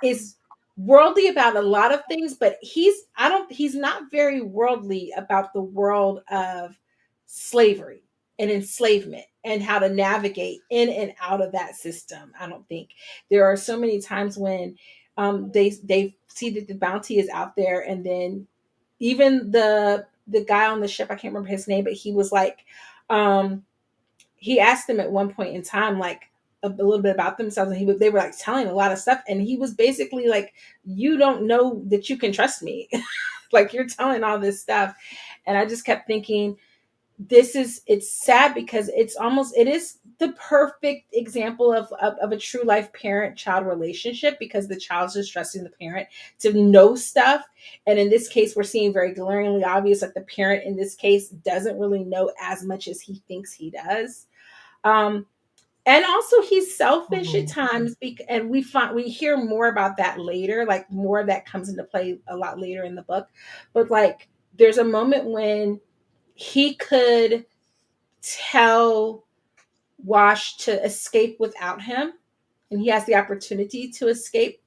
is worldly about a lot of things, but he's not very worldly about the world of slavery and enslavement and how to navigate in and out of that system. I don't think there are so many times when They see that the bounty is out there, and then even the guy on the ship, I can't remember his name, but he was like, um, he asked them at one point in time, like a little bit about themselves, and they were like telling a lot of stuff, and he was basically like, "You don't know that you can trust me, like you're telling all this stuff," and I just kept thinking, it's sad because it is the perfect example of a true life parent child relationship, because the child's just trusting the parent to know stuff. And in this case, we're seeing very glaringly obvious that the parent in this case doesn't really know as much as he thinks he does. um and also he's selfish at Mhm. times, and we hear more about that later, like more of that comes into play a lot later in the book. But like, there's a moment when he could tell Wash to escape without him, and he has the opportunity to escape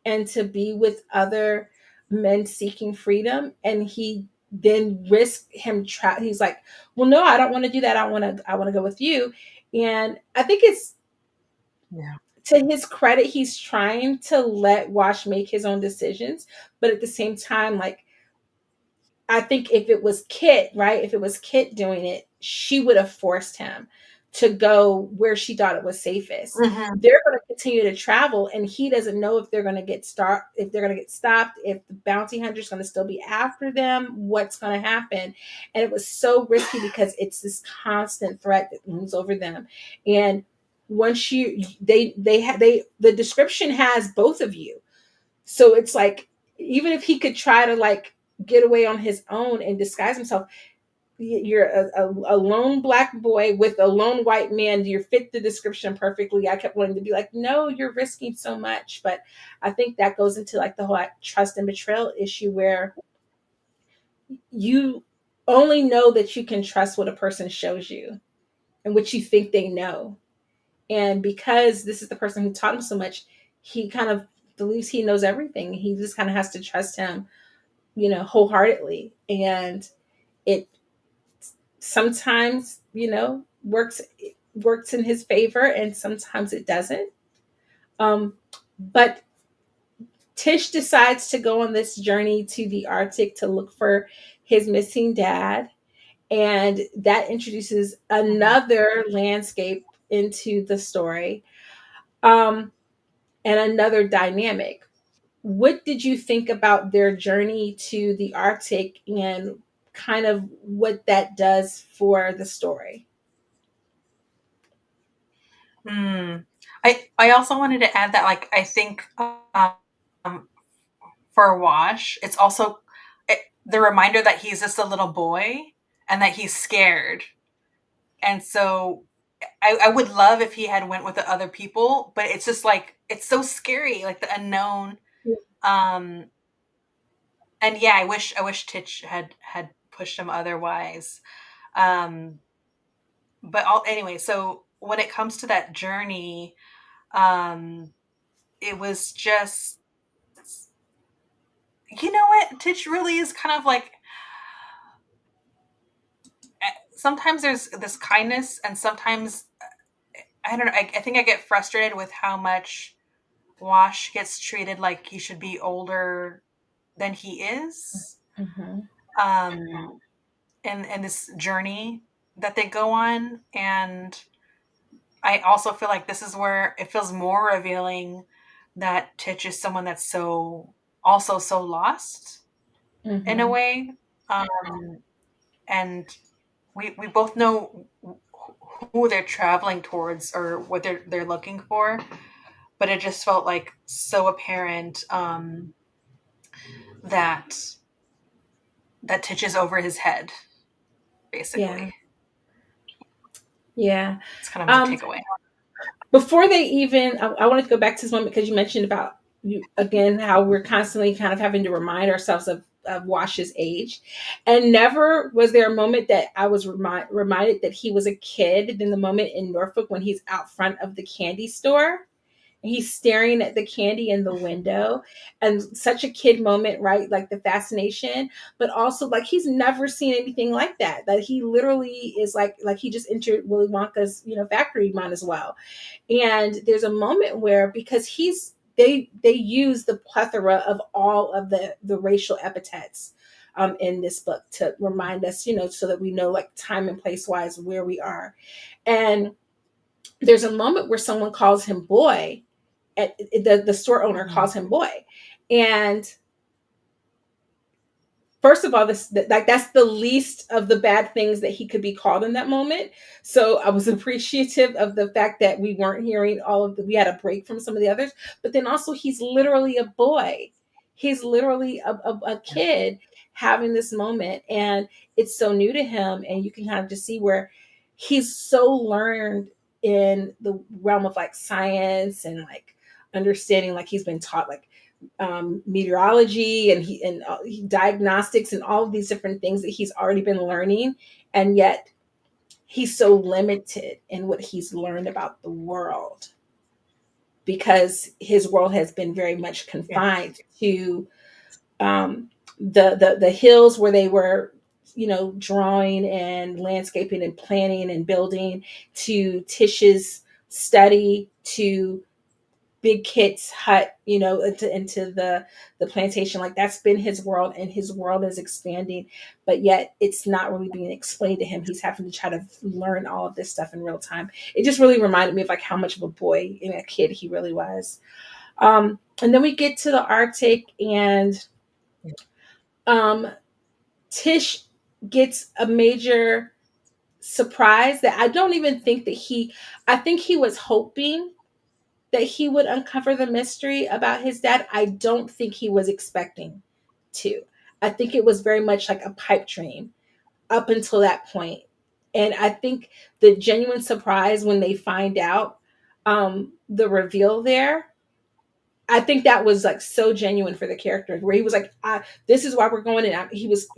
and to be with other men seeking freedom, and he then risked he's like, well, no, I don't want to do that, I want to go with you. And I think it's, Yeah. to his credit, he's trying to let Wash make his own decisions, but at the same time, like, I think if it was Kit, right? If it was Kit doing it, she would have forced him to go where she thought it was safest. Mhm. They're going to continue to travel, and he doesn't know if they're going to if they're going to get stopped, if the bounty hunter's going to still be after them, what's going to happen. And it was so risky because it's this constant threat that looms over them. And once the description has both of you, so it's like, even if he could try to like get away on his own and disguise himself, you're a lone black boy with a lone white man. You fit the description perfectly. I kept wanting to be like, no, you're risking so much. But I think that goes into like the whole like, trust and betrayal issue, where you only know that you can trust what a person shows you and what you think they know. And because this is the person who taught him so much, he kind of believes he knows everything. He just kind of has to trust him, wholeheartedly. And it sometimes, works in his favor, and sometimes it doesn't. But Tish decides to go on this journey to the Arctic to look for his missing dad. And that introduces Mhm. another landscape into the story, um, and another dynamic. What did you think about their journey to the Arctic, and kind of what that does for the story? Mm. I also wanted to add that, like, I think, for Wash, it's also the reminder that he's just a little boy and that he's scared. And so I would love if he had went with the other people, but it's just like it's so scary, like the unknown. Um, and yeah, I wish Titch had pushed him otherwise. Um, but anyway, so when it comes to that journey, um, it was just, you know what, Titch really is kind of like, sometimes there's this kindness, and sometimes I don't know. I think I get frustrated with how much Wash gets treated like he should be older than he is. Mm-hmm. Um, and this journey that they go on, and I also feel like this is where it feels more revealing that Titch is someone that's so lost in a Mm-hmm. way. And we both know who they're traveling towards or what they're looking for, but it just felt like so apparent, that Titch is over his head, Yeah. basically. Yeah. It's kind of the Um, takeaway. Before they even, I wanted to go back to this moment because you mentioned about you again how we're constantly kind of having to remind ourselves of Wash's age, and never was there a moment that I was reminded that he was a kid than the moment in Norfolk when he's out front of the candy store. He's staring at the candy in the window, and such a kid moment, right? Like the fascination, but also like he's never seen anything like that. That he literally is like he just entered Willy Wonka's factory, might as well. And there's a moment where, because they use the plethora of all of the racial epithets in this book to remind us, so that we know, like, time and place wise, where we are. And there's a moment where someone calls him boy, at the store owner Mhm. calls him boy. And first of all, that's the least of the bad things that he could be called in that moment. So I was appreciative of the fact that we weren't hearing we had a break from some of the others. But then also, he's literally a boy. He's literally a kid having this moment, and it's so new to him. And you can kind of just see where he's so learned in the realm of, like, science and, like, understanding, like, he's been taught, like, meteorology and diagnostics and all of these different things that he's already been learning, and yet he's so limited in what he's learned about the world, because his world has been very much Yeah. confined to the hills where they were, drawing and landscaping and planning and building, to Tish's study, to Big Kit's hut, into the plantation. Like, that's been his world, and his world is expanding, but yet it's not really being explained to him. He's having to try to learn all of this stuff in real time. It just really reminded me of, like, how much of a boy and a kid he really was. And then we get to the Arctic, and um, Tish gets a major surprise that I don't even think that I think he was hoping that he would uncover the mystery about his dad. I don't think he was expecting to. I think it was very much like a pipe dream up until that point. And I think the genuine surprise when they find out the reveal there, I think that was, like, so genuine for the character, where he was like, "This is why we're going." And he was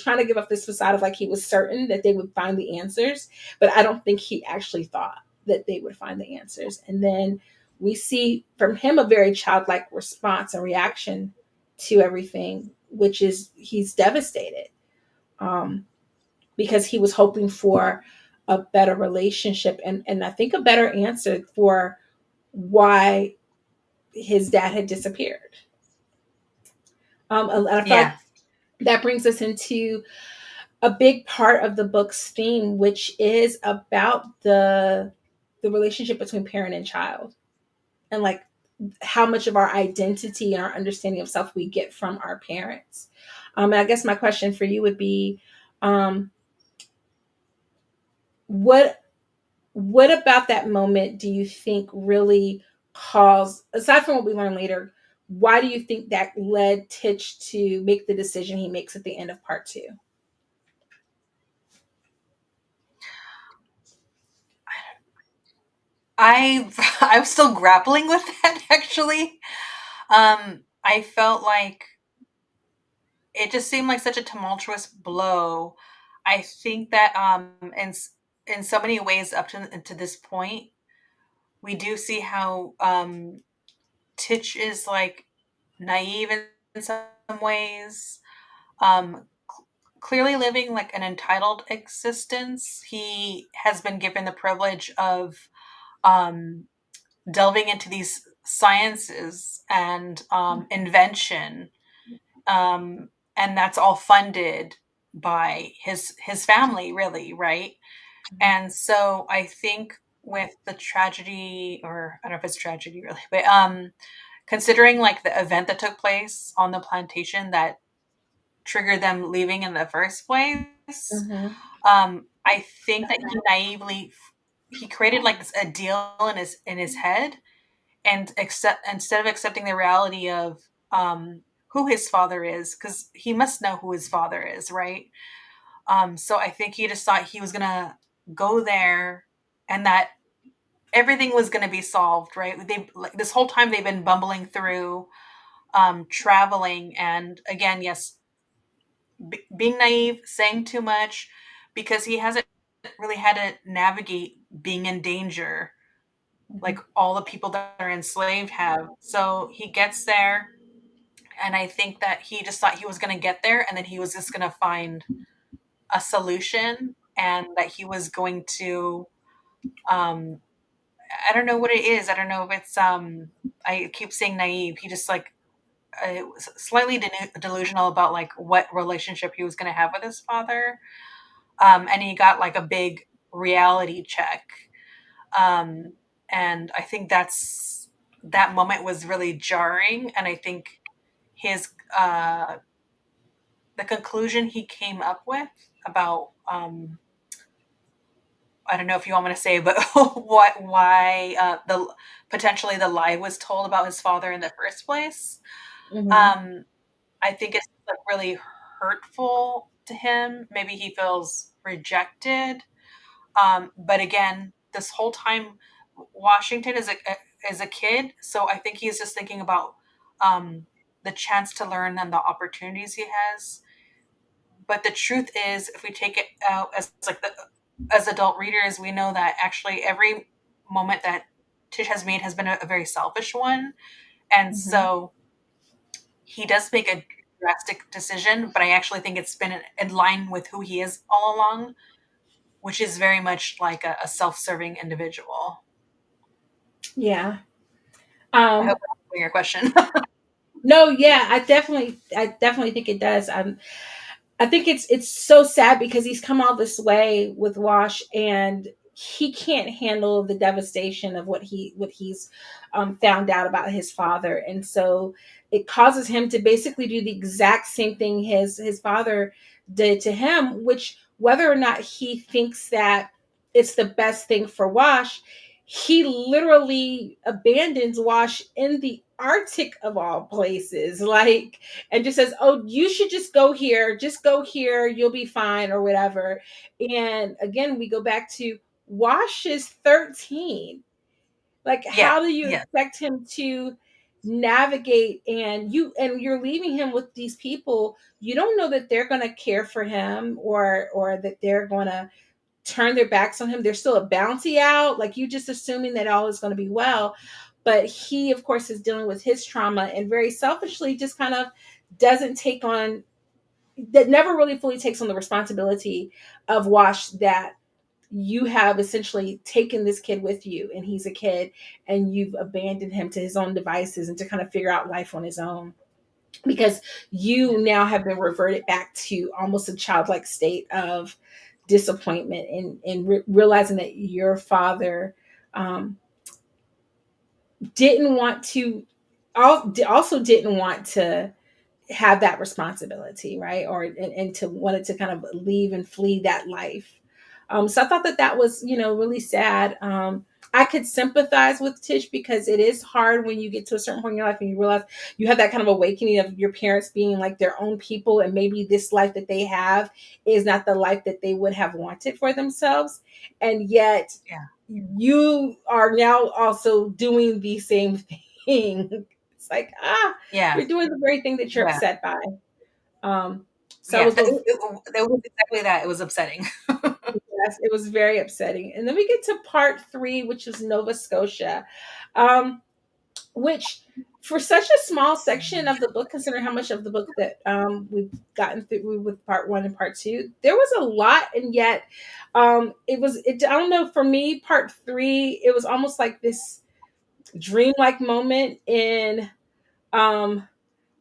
trying to give up this facade of, like, he was certain that they would find the answers, but I don't think he actually thought that they would find the answers. And then we see from him a very childlike response and reaction to everything, which is he's devastated, um, because he was hoping for a better relationship, and I think a better answer for why his dad had disappeared. And I feel like Yeah. that brings us into a big part of the book's theme, which is about the relationship between parent and child, and, like, how much of our identity and our understanding of self we get from our parents. And I guess my question for you would be, um, what what about that moment do you think really caused, aside from what we learn later, why do you think that led Titch to make the decision he makes at the end of part two? I I'm still grappling with that, actually. I felt like it just seemed like such a tumultuous blow. I think that in so many ways up to this point, we do see how Titch is, like, naive in some ways. Um, Clearly living, like, an entitled existence. He has been given the privilege of um, delving into these sciences and invention, um, and that's all funded by his family, really, right? And so I think with the tragedy, or I don't know if it's tragedy really, but considering, like, the event that took place on the plantation that triggered them leaving in the first place, Mm-hmm. I think that he created, like, this a deal in his head, and instead of accepting the reality of who his father is, because he must know who his father is, right? So I think he just thought he was gonna go there, and that everything was gonna be solved, right? They, like, this whole time they've been bumbling through, traveling, and again, yes, being naive, saying too much, because he hasn't really had to navigate being in danger Mm-hmm. like all the people that are enslaved have. So he gets there, and I think that he just thought he was going to get there, and then he was just going to find a solution, and that he was going to, um, I don't know what it is. I don't know if it's I keep saying naive. He just like was slightly delusional about like what relationship he was going to have with his father. And he got like a big reality check. Um, and I think that moment was really jarring. And I think his the conclusion he came up with about I don't know if you want me to say, but what why the potentially the lie was told about his father in the first place. Hmm. Um, I think it's like really hurtful to him. Maybe he feels rejected. But again, this whole time, Washington is a kid, so I think he's just thinking about um, the chance to learn and the opportunities he has. But the truth is, if we take it out as like as adult readers, we know that actually every moment that Tish has made has been a very selfish one, and Hmm. so he does make a drastic decision. But I actually think it's been in line with who he is all along, which is very much like a self-serving individual. Yeah. I hope Um, that's answering your question. no, yeah, I definitely think it does. I think it's so sad because he's come all this way with Wash, and he can't handle the devastation of what he's found out about his father, and so it causes him to basically do the exact same thing his father did to him. Which, whether or not he thinks that it's the best thing for Wash, he literally abandons Wash in the Arctic of all places, like, and just says, "Oh, you should just go here, you'll be fine," or whatever. And again, we go back to Wash is 13. Like, Yeah, how do you yeah, expect him to navigate, and you're leaving him with these people you don't know that they're going to care for him, or that they're going to turn their backs on him. There's still a bounty out. Like, you just assuming that all is going to be well. But he, of course, is dealing with his trauma and very selfishly just kind of doesn't take on, that never really fully takes on the responsibility of Wash, that you have essentially taken this kid with you, and he's a kid, and you've abandoned him to his own devices and to kind of figure out life on his own, because yeah, you now have been reverted back to almost a childlike state of disappointment, and realizing that your father um, didn't want to also didn't want to have that responsibility, right? Or and to wanted to kind of leave and flee that life. So I thought that that was, really sad. I could sympathize with Tish because it is hard when you get to a certain point in your life and you realize you have that kind of awakening of your parents being like their own people, and maybe this life that they have is not the life that they would have wanted for themselves, and yet yeah, you are now also doing the same thing. It's like, yeah, you're doing the very thing that you're yeah, upset by. So I yeah. was both, It was exactly that. It was upsetting. yes, it was very upsetting. And then we get to part three, which is Nova Scotia, um, which, for such a small section of the book, considering how much of the book that we've gotten through with part one and part two, there was a lot, and yet I don't know, for me, part three, it was almost like this dreamlike moment in um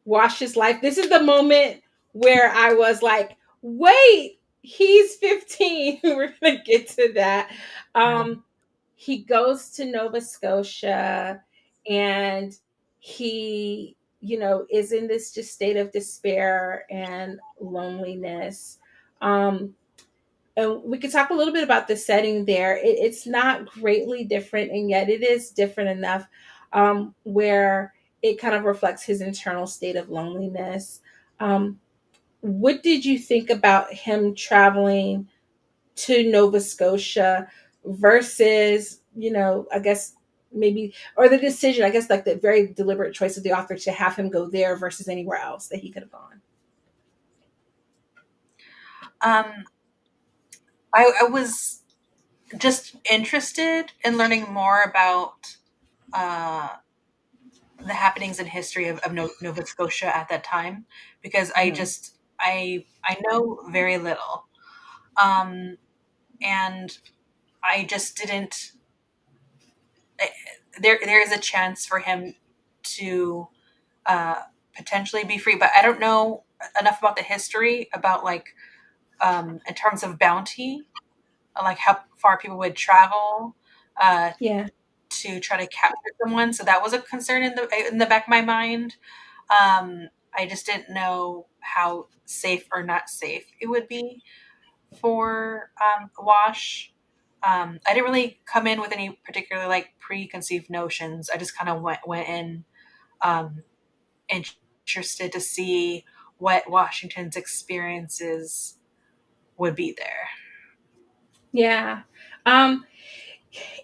Wash's life. This is the moment where I was like, wait, he's 15. We're gonna get to that. Yeah, Um, he goes to Nova Scotia, and he, is in this just state of despair and loneliness. Um, and we could talk a little bit about the setting there. It's not greatly different, and yet it is different enough, where it kind of reflects his internal state of loneliness. Um, what did you think about him traveling to Nova Scotia versus, I guess maybe, or the decision, I guess, like the very deliberate choice of the author to have him go there versus anywhere else that he could have gone? um, I was just interested in learning more about uh, the happenings and history of Nova Scotia at that time, because Mhm. I know very little, um, and I just didn't. There is a chance for him. to uh, potentially be free. But I don't know enough about the history about like in terms of bounty, like how far people would travel uh, Yeah. to try to capture someone. So that was a concern in the back of my mind. I just didn't know how safe or not safe it would be for Wash. I didn't really come in with any particular like preconceived notions. I just kind of went in um, interested to see what Washington's experiences would be there. Yeah. Um,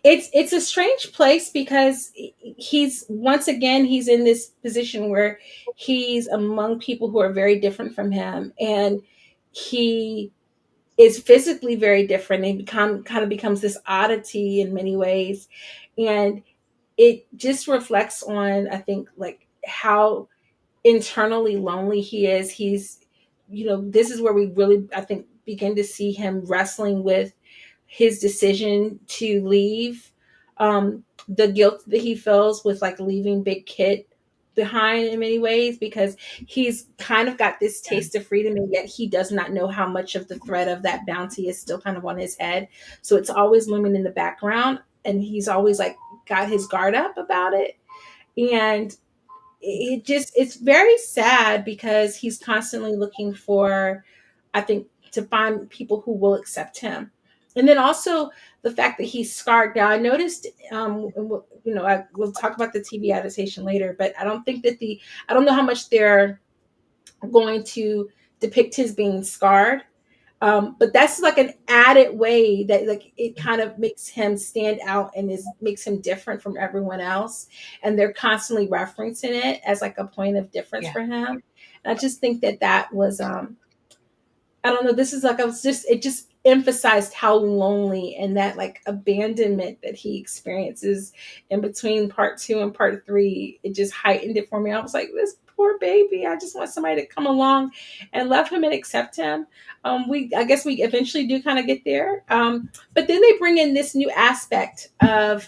it's a strange place because he's once again he's in this position where he's among people who are very different from him, and he is physically very different and become kind of becomes this oddity in many ways. And it just reflects on, I think, like how internally lonely he is. He's, this is where we really, I think, begin to see him wrestling with his decision to leave, the guilt that he feels with like leaving Big Kit behind in many ways, because he's kind of got this taste of freedom, and yet he does not know how much of the threat of that bounty is still kind of on his head. So it's always looming in the background, and he's always like got his guard up about it. And it's very sad because he's constantly looking for, I think, to find people who will accept him. And then also the fact that he's scarred. Now I noticed, we'll talk about the TV adaptation later, but I don't know how much they're going to depict his being scarred. But that's like an added way that like it kind of makes him stand out and makes him different from everyone else. And they're constantly referencing it as like a point of difference Yeah. for him. And I just think that was, I don't know. This is like, it just emphasized how lonely and that like abandonment that he experiences in between part two and part three. It just heightened it for me. I was like, this poor baby. I just want somebody to come along and love him and accept him. I guess we eventually do kind of get there. But then they bring in this new aspect of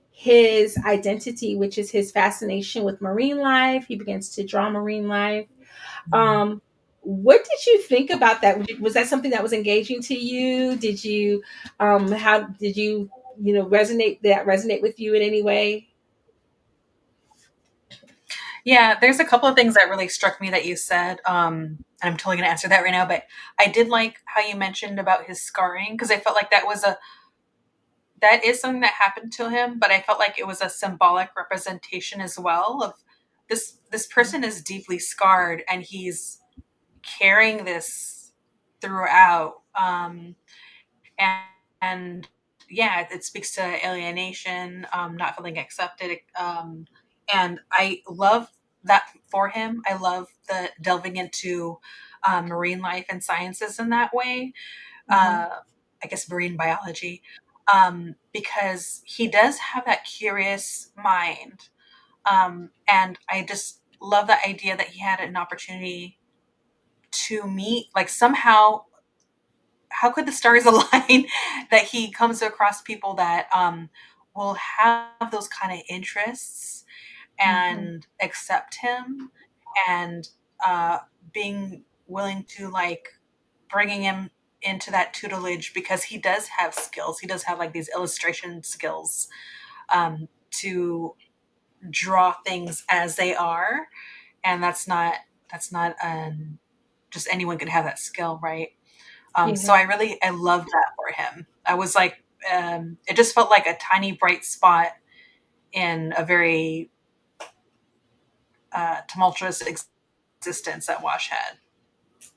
his identity, which is his fascination with marine life. He begins to draw marine life. um, what did you think about that? Was that something that was engaging to you? Did you, how did you, resonate with you in any way? Yeah, there's a couple of things that really struck me that you said. And I'm totally going to answer that right now, but I did like how you mentioned about his scarring because I felt like that is something that happened to him, but I felt like it was a symbolic representation as well of this person is deeply scarred and he's carrying this throughout. And, and yeah, it speaks to alienation, not feeling accepted. And I love that for him. I love the delving into marine life and sciences in that way. Mm-hmm. Uh, I guess marine biology, because he does have that curious mind. And I just love the idea that he had an opportunity to meet, like somehow, how could the stars align that he comes across people that will have those kind of interests Mm-hmm. and accept him and uh, being willing to like bringing him into that tutelage because he does have skills. He does have like these illustration skills to draw things as they are, and that's not just anyone could have that skill, right? So Yeah. I love that for him. I was like, it just felt like a tiny bright spot in a very tumultuous existence that Wash had.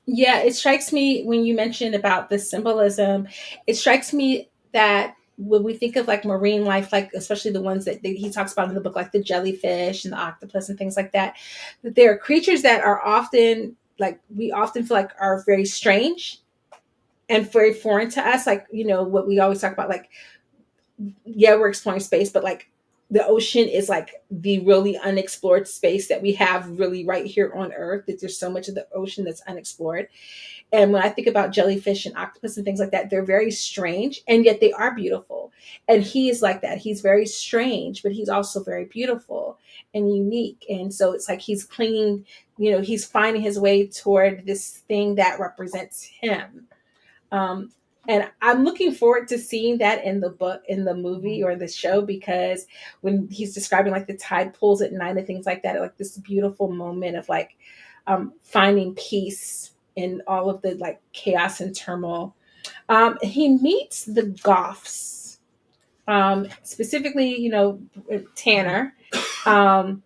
Yeah, it strikes me when you mentioned about the symbolism, it strikes me that when we think of like marine life, like especially the ones that he talks about in the book, like the jellyfish and the octopus and things like that there are creatures that are often like we often feel like are very strange and very foreign to us. Like, what we always talk about, like, yeah, we're exploring space, but like the ocean is like the really unexplored space that we have really right here on Earth, that there's so much of the ocean that's unexplored. And when I think about jellyfish and octopus and things like that, they're very strange and yet they are beautiful. And he is like that. He's very strange, but he's also very beautiful. and unique. And so it's like he's clinging, he's finding his way toward this thing that represents him. Um, and I'm looking forward to seeing that in the book, in the movie or the show, because when he's describing like the tide pools at night and things like that, like this beautiful moment of like finding peace in all of the like chaos and turmoil. He meets the Goths, specifically, Tanner. Um,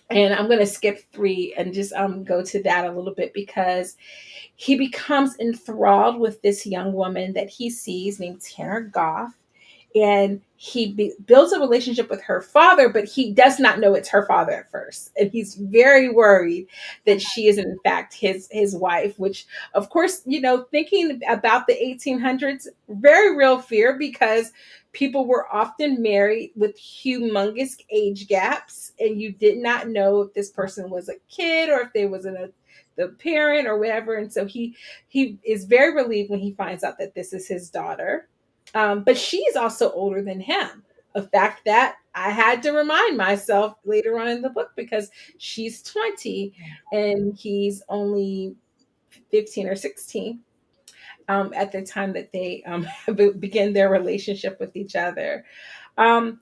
and I'm going to skip 3 and just go to that a little bit, because he becomes enthralled with this young woman that he sees named Tanner Goff, and he builds a relationship with her father, but he does not know it's her father at first, and he's very worried that she is in fact his wife. Which, of course, thinking about the 1800s, very real fear, because people were often married with humongous age gaps, and you did not know if this person was a kid or if they was the parent or whatever. And so he is very relieved when he finds out that this is his daughter. But she's also older than him. A fact that I had to remind myself later on in the book, because she's 20 and he's only 15 or 16 at the time that they begin their relationship with each other. Um,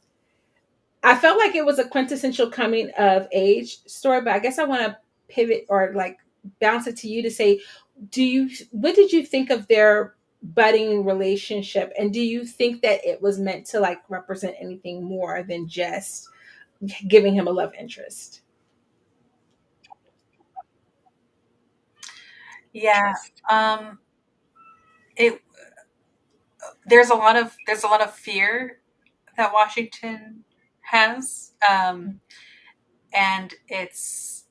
I felt like it was a quintessential coming of age story, but I guess I want to pivot or like bounce it to you to say, what did you think of their budding relationship, and do you think that it was meant to like represent anything more than just giving him a love interest? Yeah. Um, it there's a lot of fear that Washington has, and it's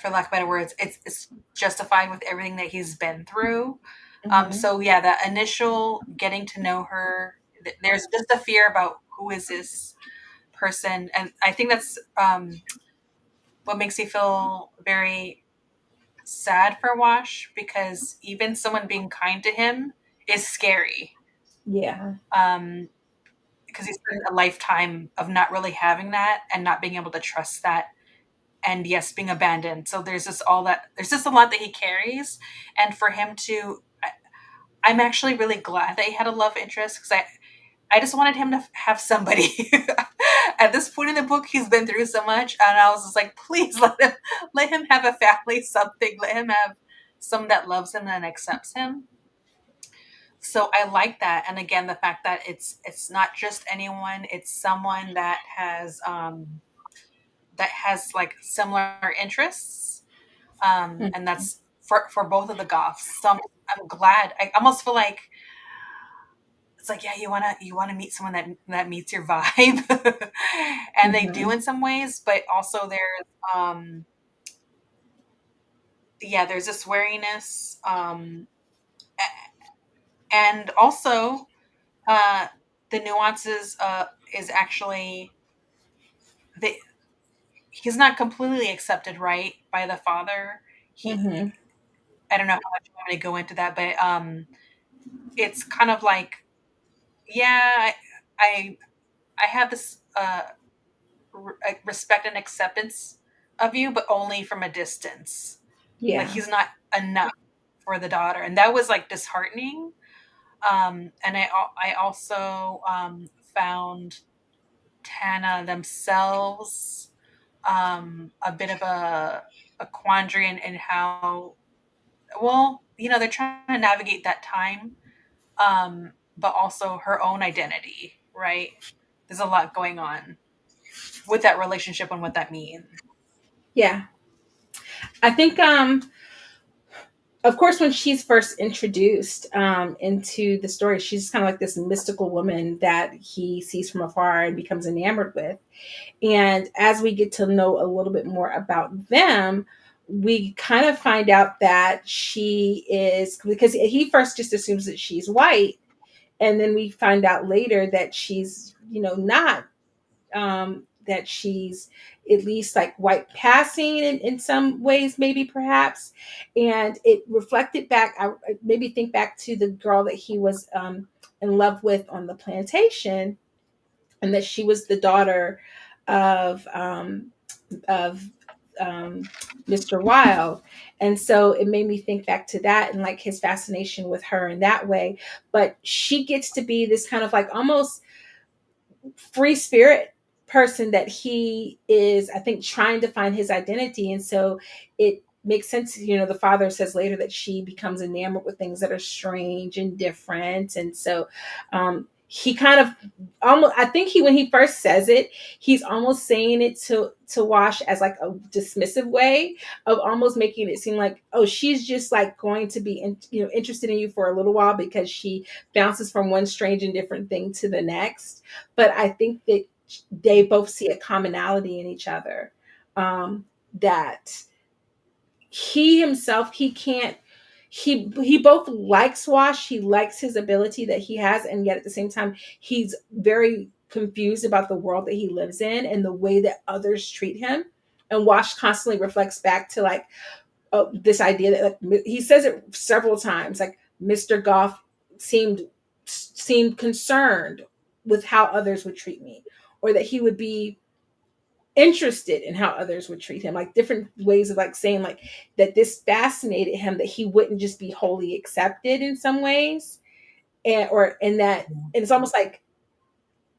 for lack of better words, it's justified with everything that he's been through. Mm-hmm. So yeah, the initial getting to know her, there's just a fear about who is this person, and I think that's what makes me feel very sad for Wash, because even someone being kind to him is scary. Yeah. Um, because he's spent a lifetime of not really having that and not being able to trust that, and yes, being abandoned. So there's just a lot that he carries, and for him to, I'm actually really glad that he had a love interest, because I just wanted him to have somebody. At this point in the book, he's been through so much, and I was just like, please let him have a family, something. Let him have someone that loves him and accepts him. So I like that, and again, the fact that it's not just anyone; it's someone that has like similar interests, and that's for both of the Goths. So I'm glad. I almost feel like it's like, yeah, you wanna meet someone that meets your vibe, and they do Mm-hmm. in some ways, but also um there's this wariness, and also uh the nuances is actually the he's not completely accepted right by the father. He Mm-hmm. I don't know how much you want me to go into that, but it's kind of like, yeah, I I have this respect and acceptance of you, but only from a distance. Like Yeah. he's not enough for the daughter, and that was like disheartening. And I also found Tana themselves a bit of a quandary in how well, they're trying to navigate that time, but also her own identity, right? There's a lot going on with that relationship and what that means. Yeah. I think of course, when she's first introduced into the story, she's kind of like this mystical woman that he sees from afar and becomes enamored with. And as we get to know a little bit more about them, we kind of find out that she is, because he first just assumes that she's white. And then we find out later that she's, not, that she's at least like white passing in some ways, maybe perhaps. And it reflected back, I maybe think back to the girl that he was in love with on the plantation, and that she was the daughter of Mr. Wilde. And so it made me think back to that and like his fascination with her in that way. But she gets to be this kind of like almost free spirit person that he is, I think, trying to find his identity. And so it makes sense. The father says later that she becomes enamored with things that are strange and different. And so he kind of almost, I think when he first says it, he's almost saying it to Wash as like a dismissive way of almost making it seem like, oh, she's just like going to be interested in you for a little while because she bounces from one strange and different thing to the next. But I think that they both see a commonality in each other, that he himself, he can't, he both likes Wash, he likes his ability that he has, and yet at the same time he's very confused about the world that he lives in and the way that others treat him. And Wash constantly reflects back to like, this idea that, like, he says it several times, like Mr. Goff seemed concerned with how others would treat me, or that he would be interested in how others would treat him, like different ways of like saying like that this fascinated him, that he wouldn't just be wholly accepted in some ways, and it's almost like,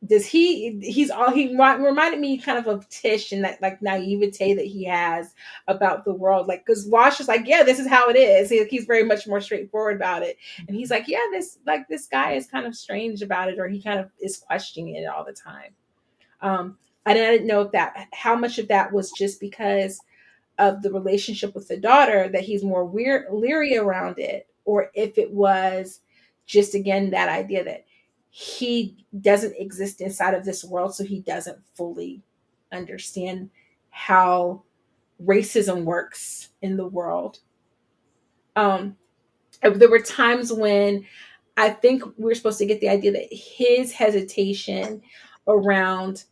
does he reminded me kind of Tish and that like naivete that he has about the world, like because Wash is like, yeah, this is how it is. He's very much more straightforward about it, and he's like, yeah, this guy is kind of strange about it, or he kind of is questioning it all the time. I didn't know if that, how much of that was just because of the relationship with the daughter that he's more leery around it, or if it was just again that idea that he doesn't exist inside of this world, so he doesn't fully understand how racism works in the world. Um, there were times when I think we were supposed to get the idea that his hesitation around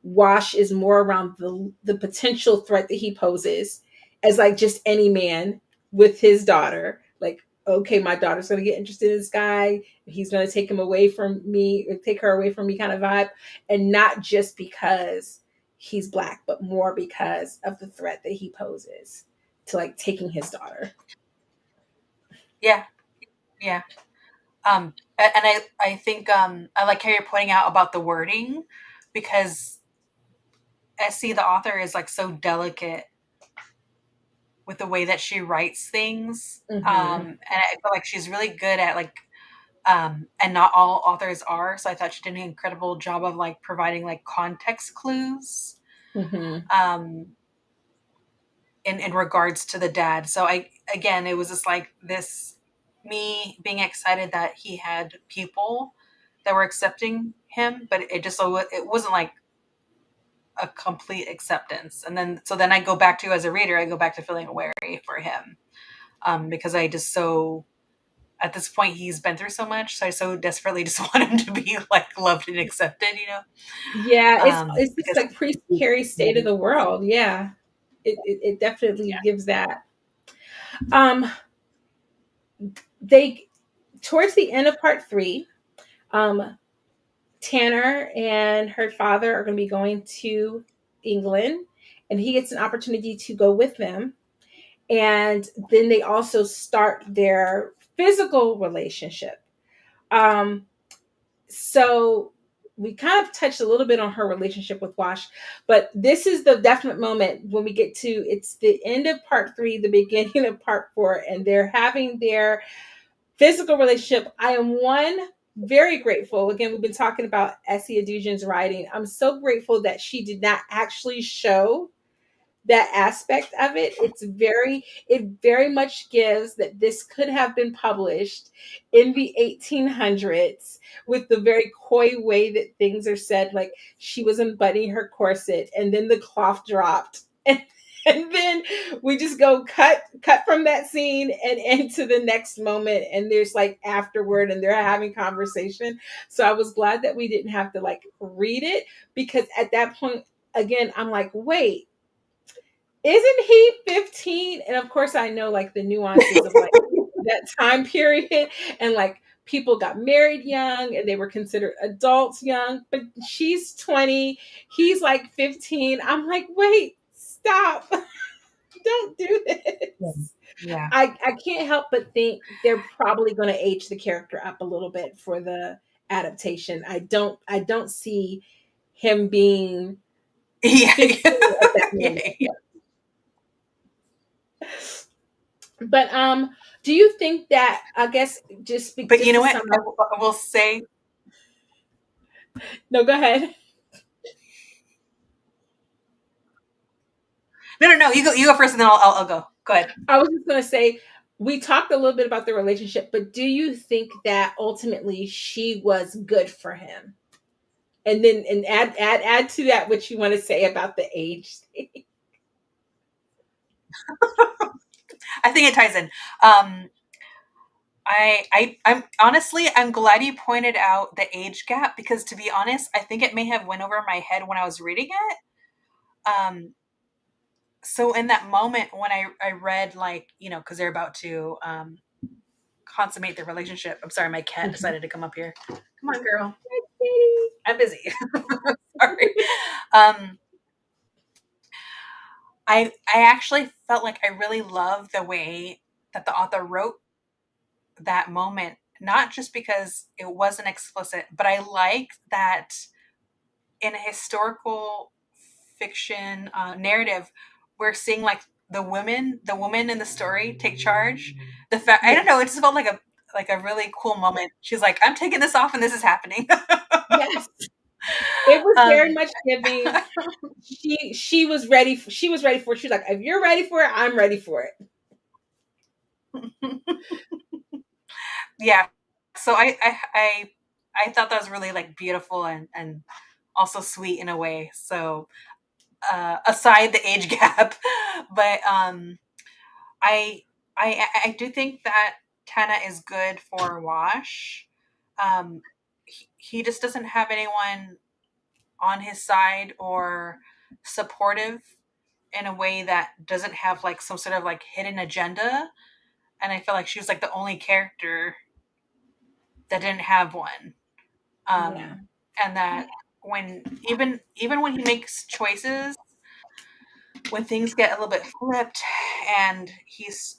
Wash is more around the potential threat that he poses as like just any man with his daughter. Like, okay, my daughter's gonna get interested in this guy. He's gonna take him away from me, or take her away from me kind of vibe. And not just because he's black, but more because of the threat that he poses to like taking his daughter. Yeah, yeah. And I think I like how you're pointing out about the wording, because Essie, the author, is like so delicate with the way that she writes things. Mm-hmm. And I feel like she's really good at like, and not all authors are. So I thought she did an incredible job of like providing like context clues, Mm-hmm. um, in regards to the dad. So again, it was just like this, me being excited that he had people that were accepting him, but it wasn't like a complete acceptance. And then I go back to, as a reader, I go back to feeling wary for him, because I just so at this point he's been through so much, so I so desperately just want him to be like loved and accepted. Yeah, it's this Because like precarious state of the world. Yeah, it definitely gives that. Um, they Towards the end of part three, um, Tanner and her father are going to be going to England, and he gets an opportunity to go with them. And then they also start their physical relationship. Um, so we kind of touched a little bit on her relationship with Wash, but this is the definite moment when we get to, it's the end of part three, the beginning of part four, and they're having their physical relationship. I am very grateful. Again, we've been talking about Esi Edugyan's writing. I'm so grateful that she did not actually show that aspect of it. It very much gives that this could have been published in the 1800s with the very coy way that things are said, like she was unbuttoning her corset and then the cloth dropped, and then we just go cut from that scene and into the next moment, and there's like afterward and they're having conversation. So I was glad that we didn't have to like read it, because at that point, again, I'm like, wait, isn't he 15? And of course I know like the nuances of like that time period, and like people got married young and they were considered adults young, but she's 20, he's like 15. I'm like, wait, stop. Don't do this. Yeah. I can't help but think they're probably going to age the character up a little bit for the adaptation. I don't see him being Yeah. 15 at that Yeah. moment. But do you think that, I guess, But you just know to what? sum up? I will say, No, go ahead. no, no, no. You go first, and then I'll go. Go ahead. I was just going to say, we talked a little bit about the relationship, but do you think that ultimately she was good for him? And then add to that what you want to say about the age. I think it ties in. I'm honestly, I'm glad you pointed out the age gap, because to be honest, I think it may have went over my head when I was reading it. Um, so in that moment when I read, like, because they're about to consummate their relationship. I'm sorry, my cat Mhm. decided to come up here. Come on, girl. I'm busy. Sorry. Um, I actually felt like I really loved the way that the author wrote that moment, not just because it wasn't explicit, but I liked that in a historical fiction narrative, we're seeing like the woman in the story take charge. The fact, I Yeah. don't know, it just felt like a really cool moment. She's like, I'm taking this off, and this is happening. Yes. It was very um, much giving. She was ready. She was ready for it. She's like, if you're ready for it, I'm ready for it. yeah. So I thought that was really like beautiful, and also sweet in a way. So aside the age gap, but I I do think that Tana is good for Wash. He just doesn't have anyone on his side or supportive in a way that doesn't have like some sort of like hidden agenda. And I feel like she was like the only character that didn't have one. Yeah. And that when even when he makes choices, when things get a little bit flipped, and he's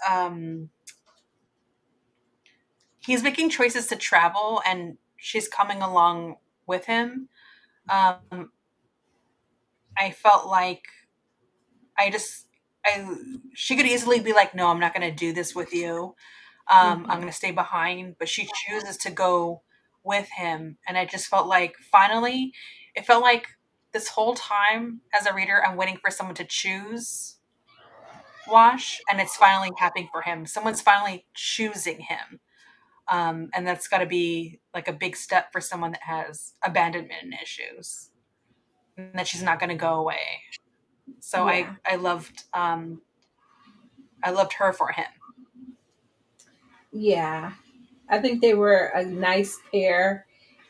making choices to travel, and she's coming along with him. Um, I felt like I just I she could easily be like, no, I'm not going to do this with you. I'm Mhm. going to stay behind, but she chooses to go with him, and I just felt like finally, it felt like this whole time as a reader, I'm waiting for someone to choose Wash, and it's finally happening for him. Someone's finally choosing him. And that's got to be like a big step for someone that has abandonment issues, and that she's not going to go away. So Yeah. I loved her for him. Yeah. I think they were a nice pair.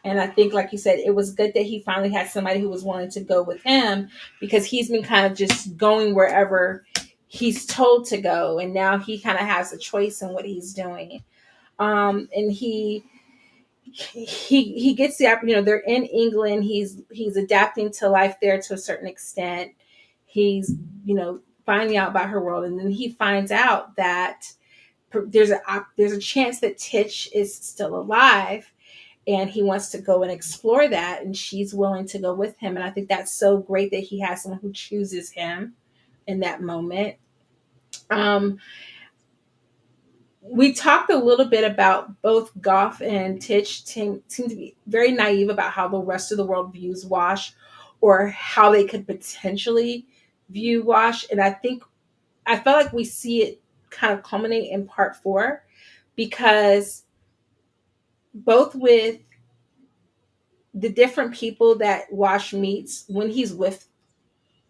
And I think, like you said, it was good that he finally had somebody who was willing to go with him, because he's been kind of just going wherever he's told to go. And now he kind of has a choice in what he's doing. And he gets the they're in England. He's adapting to life there to a certain extent. He's, finding out about her world. And then he finds out that there's a chance that Titch is still alive, and he wants to go and explore that, and she's willing to go with him. And I think that's so great that he has someone who chooses him in that moment. um, we talked a little bit about both Goff and Titch seem to be very naive about how the rest of the world views Wash, or how they could potentially view Wash. And I felt like we see it kind of culminate in part four, because both with the different people that Wash meets when he's with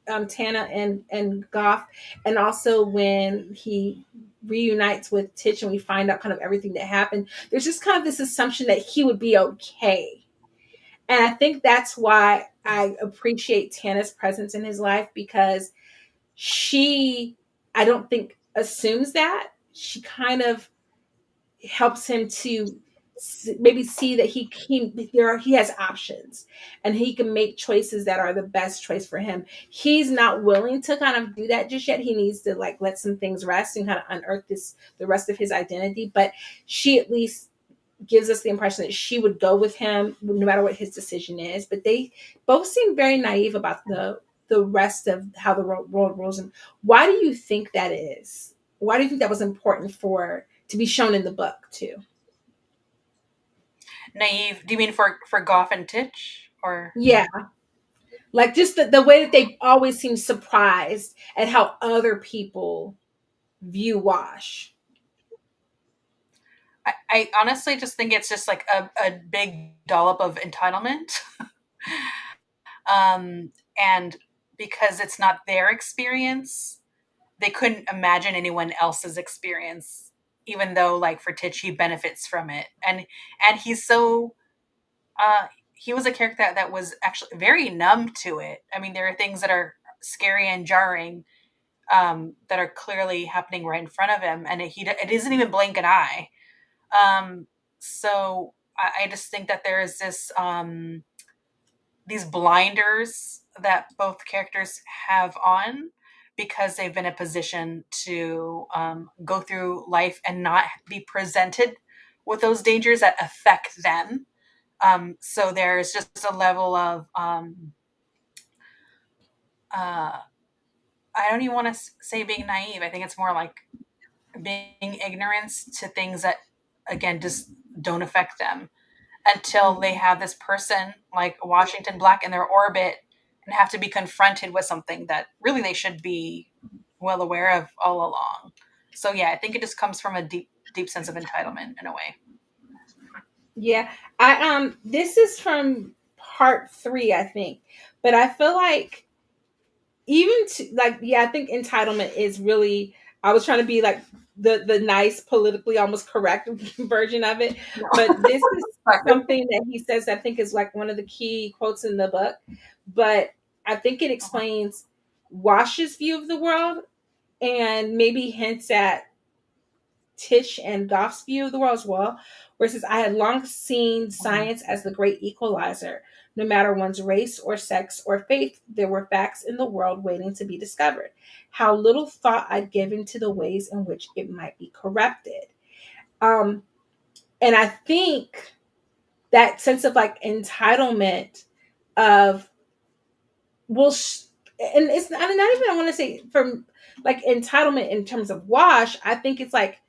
Tana and Goff, and also when he reunites with Titch and we find out kind of everything that happened, there's just kind of this assumption that he would be okay. And I think that's why I appreciate Tana's presence in his life, because she, I don't think, assumes that. She kind of helps him to maybe see that he has options and he can make choices that are the best choice for him. He's not willing to kind of do that just yet. He needs to like let some things rest and kind of unearth the rest of his identity. But she at least gives us the impression that she would go with him no matter what his decision is. But they both seem very naive about the rest of how the world rolls. And why do you think that is? Why do you think that was important for to be shown in the book too? Naive? Do you mean for Goff and Titch, or? Yeah, like just the way that they always seem surprised at how other people view Wash. I honestly just think it's just like a big dollop of entitlement. And because it's not their experience, they couldn't imagine anyone else's experience, even though like for Titch he benefits from it. And he's so he was a character that was actually very numb to it. I mean, there are things that are scary and jarring, that are clearly happening right in front of him, and it doesn't even blink an eye. So I just think that there is this these blinders that both characters have on because they've been in a position to go through life and not be presented with those dangers that affect them. So there's just a level of uh, I don't even want to say being naive. I think it's more like being ignorance to things that, again, just don't affect them until they have this person like Washington Black in their orbit and have to be confronted with something that really they should be well aware of all along. So yeah, I think it just comes from a deep sense of entitlement in a way. Yeah, I this is from part 3, I think, but I feel like even to like yeah, I think entitlement is really. I was trying to be like the nice politically almost correct version of it, No. but this is something that he says I think is like one of the key quotes in the book. But I think it explains Wash's view of the world and maybe hints at Tish and Goff's view of the world as well, where it says, I had long seen science as the great equalizer. No matter one's race or sex or faith, there were facts in the world waiting to be discovered. How little thought I'd given to the ways in which it might be corrupted. Um, and I think that sense of like entitlement of, well, and it's not even, I want to say from like entitlement in terms of Wash, I think it's like,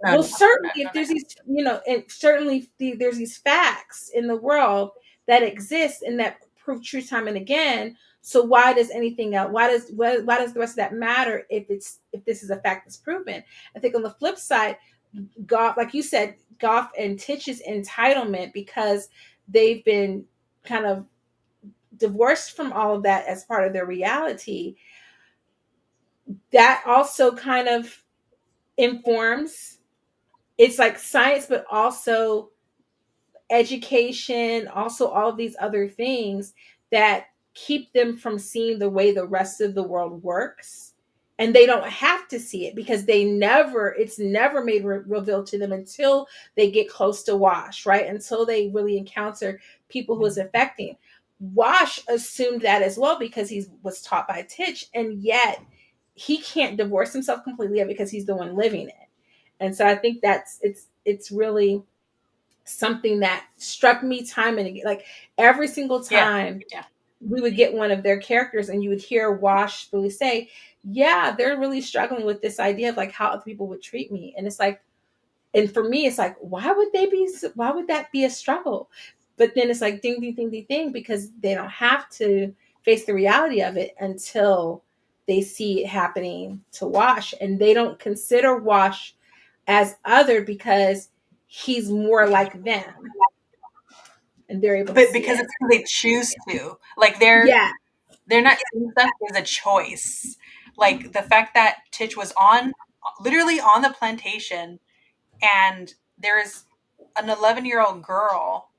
No, well, no, certainly, no, if no, there's no. these, and certainly there's these facts in the world that exist and that prove true time and again. So why does anything else? Why does the rest of that matter if this is a fact that's proven? I think on the flip side, Goff, like you said, Goff and Titch's entitlement because they've been kind of divorced from all of that as part of their reality. That also kind of informs. It's like science, but also education, also all of these other things that keep them from seeing the way the rest of the world works. And they don't have to see it because it's never made revealed to them until they get close to Wash, right? Until they really encounter people who is affecting. Wash assumed that as well because he was taught by Titch, and yet he can't divorce himself completely because he's the one living it. And so I think it's really something that struck me time and again. Like every single Yeah, time yeah, we would get one of their characters and you would hear Wash really say, yeah, they're really struggling with this idea of like how other people would treat me. And it's like, and for me, it's like, why would that be a struggle? But then it's like ding, ding, ding, ding, ding, because they don't have to face the reality of it until they see it happening to Wash. And they don't consider Wash as other because he's more like them and they're able to but see because it. it's who they choose to. Like Yeah. they're not seeing stuff as a choice. Like the fact that Titch was on literally on the plantation, and there is an 11-year-old girl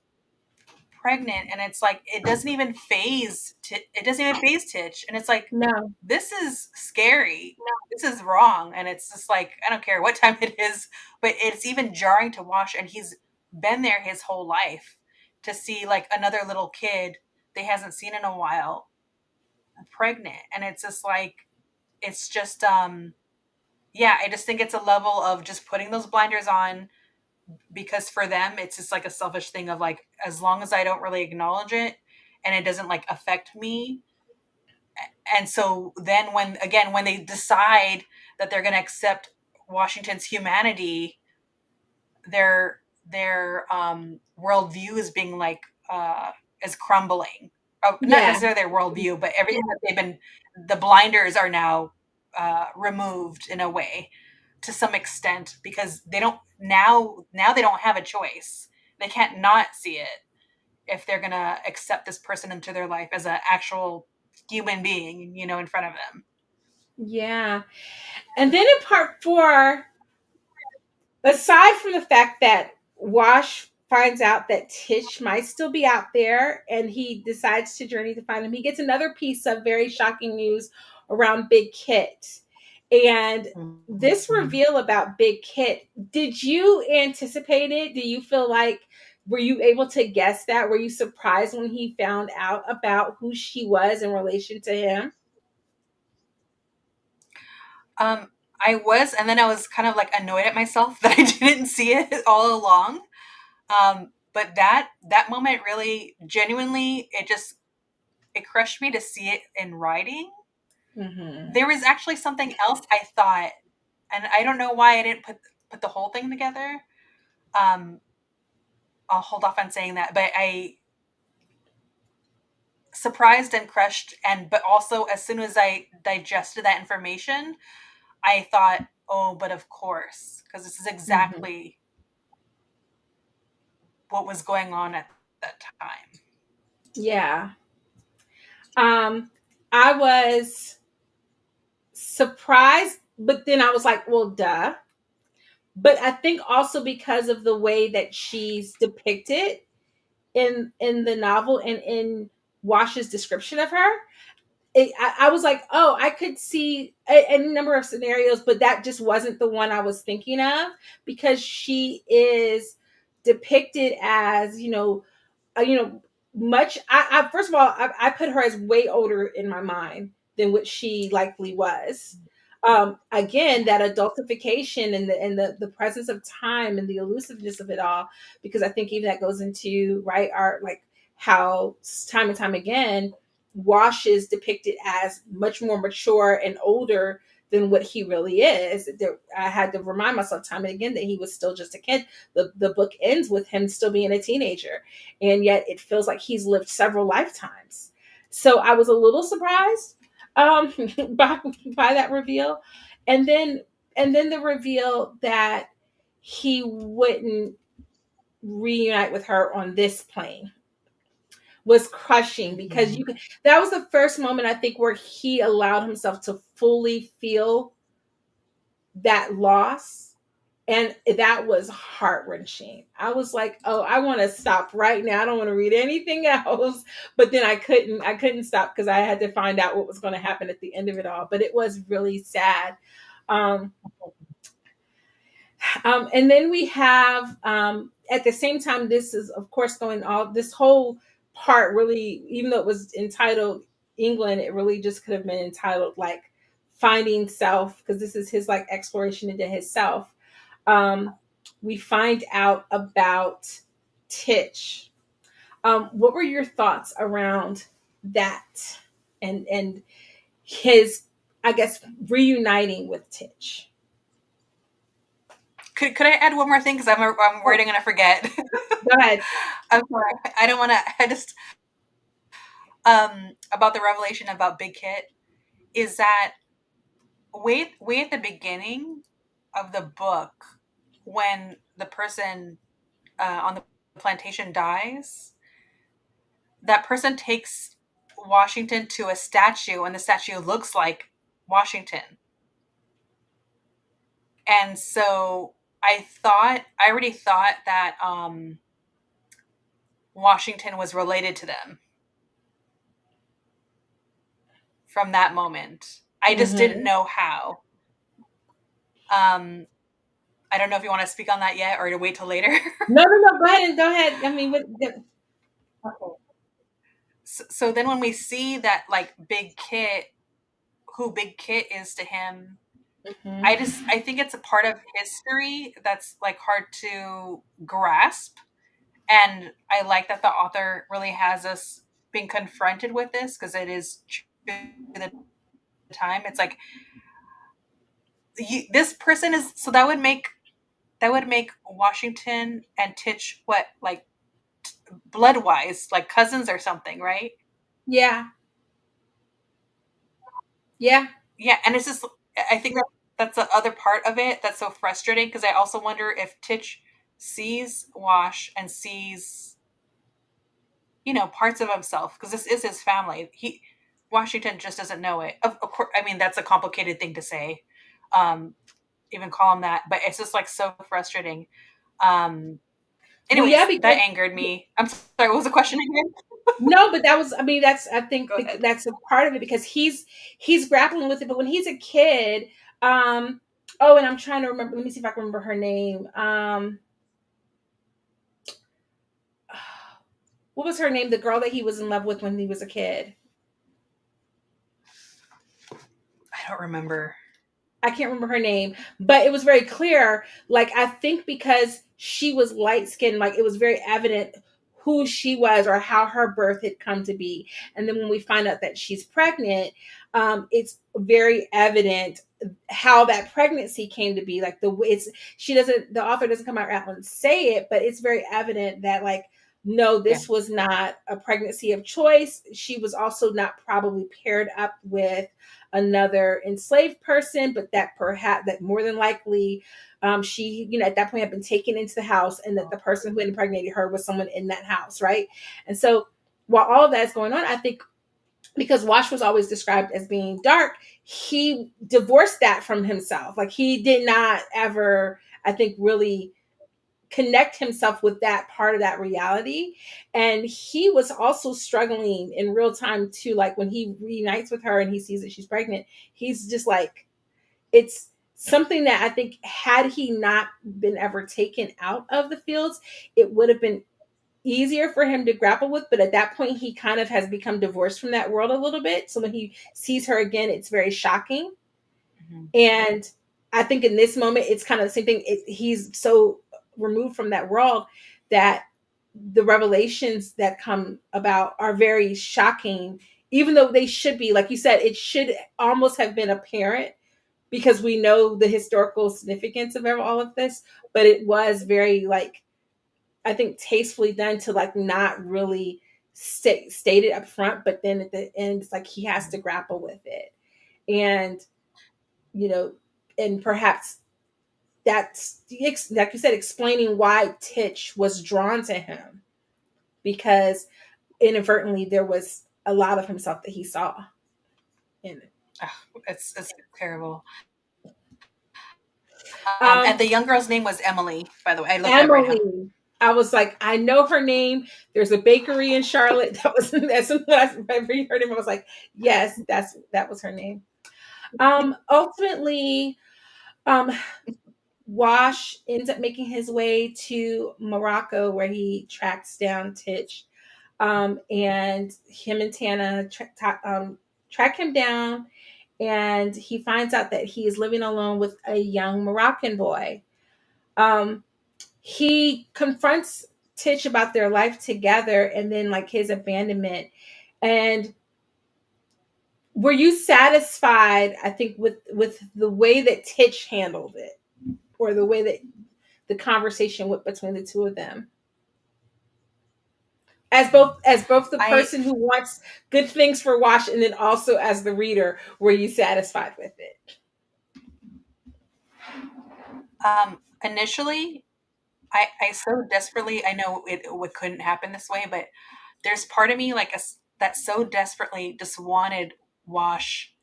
pregnant, and it's like it doesn't even phase Titch, and it's like No. this is scary. This is wrong, and it's just like I don't care what time it is, but it's even jarring to watch, and he's been there his whole life, to see like another little kid they hasn't seen in a while pregnant. And it's just like, it's just yeah, I just think it's a level of just putting those blinders on, because for them it's just like a selfish thing of like, as long as I don't really acknowledge it and it doesn't like affect me. And so then when, again, when they decide that they're going to accept Washington's humanity, their worldview is being like is crumbling. Not Yeah. necessarily their worldview, but everything that they've been, the blinders are now removed in a way, to some extent, because they don't now they don't have a choice. They can't not see it if they're gonna accept this person into their life as an actual human being, in front of them. Yeah. And then in part four, aside from the fact that Wash finds out that Tish might still be out there and he decides to journey to find him, he gets another piece of very shocking news around Big Kit. And this Mm-hmm. reveal about Big Kit, did you anticipate it? Do you feel like, were you able to guess that? Were you surprised when he found out about who she was in relation to him? Um, I was, and then I was kind of like annoyed at myself that I didn't see it all along. But that moment really, genuinely, it crushed me to see it in writing. Mm-hmm. There was actually something else I thought, and I don't know why I didn't put the whole thing together. Um, I'll hold off on saying that, but I surprised and crushed, and but also as soon as I digested that information, I thought, oh, but of course, because this is Mm-hmm. exactly what was going on at that time. Yeah. Um, I was surprised, but then I was like, well, duh. But I think also because of the way that she's depicted in the novel and in Wash's description of her, I was like, oh, I could see a number of scenarios, but that just wasn't the one I was thinking of, because she is depicted as, you know, much. I first of all, I put her as way older in my mind than what she likely was. Again, that adultification and the presence of time and the elusiveness of it all, because I think even that goes into right art, like how time and time again, Wash is depicted as much more mature and older than what he really is. I had to remind myself time and again that he was still just a kid. The book ends with him still being a teenager, and yet it feels like he's lived several lifetimes. So I was a little surprised um, by that reveal, and then the reveal that he wouldn't reunite with her on this plane was crushing, because Mm-hmm. you could, that was the first moment I think where he allowed himself to fully feel that loss, and that was heart wrenching. I was like, "Oh, I want to stop right now. I don't want to read anything else." But then I couldn't stop because I had to find out what was going to happen at the end of it all. But it was really sad. Um, and then we have, at the same time, this is, of course, going all this whole part really, even though it was entitled England, it really just could have been entitled like Finding Self, because this is his like exploration into his self. Um, we find out about Titch. What were your thoughts around that and his, I guess, reuniting with Titch? Could I add one more thing? Because I'm Oh, worried I'm going to forget. go ahead. I'm sorry. I don't want to. I just about the revelation about Big Kit is that way at the beginning of the book, when the person on the plantation dies, that person takes Washington to a statue, and the statue looks like Washington. And so I already thought that Washington was related to them from that moment. I just didn't Mm-hmm. know how. Um, I don't know if you want to speak on that yet or to wait till later. No, no, no. Go ahead and go ahead. I mean, So then when we see that like Big Kit, who Big Kit is to him, Mhm. I think it's a part of history that's like hard to grasp. And I like that the author really has us being confronted with this because it is true to the time. It's like this person is so that would make Washington and Titch what like blood wise like cousins or something, right? Yeah, yeah, Yeah, and it's just I think that's the other part of it that's so frustrating because I also wonder if Titch sees Wash and sees parts of himself because this is his family. He Washington just doesn't know it. Of course, I mean that's a complicated thing to say, um, even call him that, but it's just like so frustrating. Um, well, yeah, anyways, that because angered me. I'm sorry. What was the question again? no, but that was, I mean, that's, I think Go ahead. that's a part of it because he's grappling with it. But when he's a kid, um, oh, and I'm trying to remember. Let me see if I can remember her name. What was her name? The girl that he was in love with when he was a kid. I don't remember. I can't remember her name, but it was very clear. Like, I think because she was light skinned, like it was very evident who she was or how her birth had come to be. And then when we find out that she's pregnant, it's very evident how that pregnancy came to be. Like it's she doesn't the author doesn't come out and say it, but it's very evident that like no, Yeah. this was not a pregnancy of choice. She was also not probably paired up with another enslaved person, but that perhaps that more than likely she, at that point had been taken into the house and that the person who had impregnated her was someone in that house, right? And so while all of that's going on, I think because Wash was always described as being dark, he divorced that from himself. Like he did not ever, I think, really connect himself with that part of that reality. And he was also struggling in real time too. Like when he reunites with her and he sees that she's pregnant, he's just like, it's something that I think had he not been ever taken out of the fields, it would have been easier for him to grapple with. But at that point, he kind of has become divorced from that world a little bit. So when he sees her again, it's very shocking. Mm-hmm. And I think in this moment, it's kind of the same thing. He's so removed from that world that the revelations that come about are very shocking, even though they should be, like you said, it should almost have been apparent because we know the historical significance of all of this. But it was very, like, I think, tastefully done to, like, not really state it up front. But then at the end, it's like he has to grapple with it. And you know, and perhaps that's like you said, explaining why Titch was drawn to him because inadvertently there was a lot of himself that he saw in it. Oh, it's terrible. And Um, the young girl's name was Emily, by the way. I looked it up right now. Emily, I was like, I know her name. There's a bakery in Charlotte. That's when I heard him. I was like, yes, that was her name. Ultimately, um, Wash ends up making his way to Morocco where he tracks down Titch. And him and Tana track him down, and he finds out that he is living alone with a young Moroccan boy. Um, he confronts Titch about their life together and then like his abandonment. And were you satisfied, I think, with the way that Titch handled it or the way that the conversation went between the two of them? As both the I person who wants good things for Wash and then also as the reader, were you satisfied with it? initially I so desperately I know it couldn't happen this way, but there's part of me like that so desperately just wanted Wash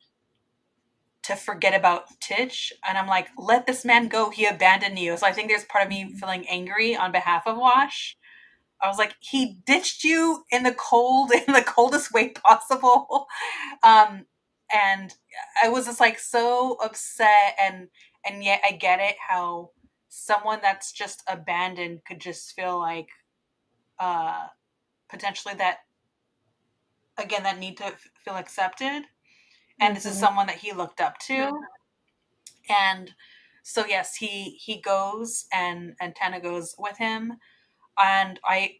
to forget about Titch, and I'm like, let this man go. He abandoned you. So I think there's part of me feeling angry on behalf of Wash. I was like, he ditched you in the cold, in the coldest way possible. Um, and I was just like so upset, and yet I get it how someone that's just abandoned could just feel like uh potentially that, again, that need to feel accepted. And this is Mhm. someone that he looked up to. And so yes, he goes, and Tana goes with him. And I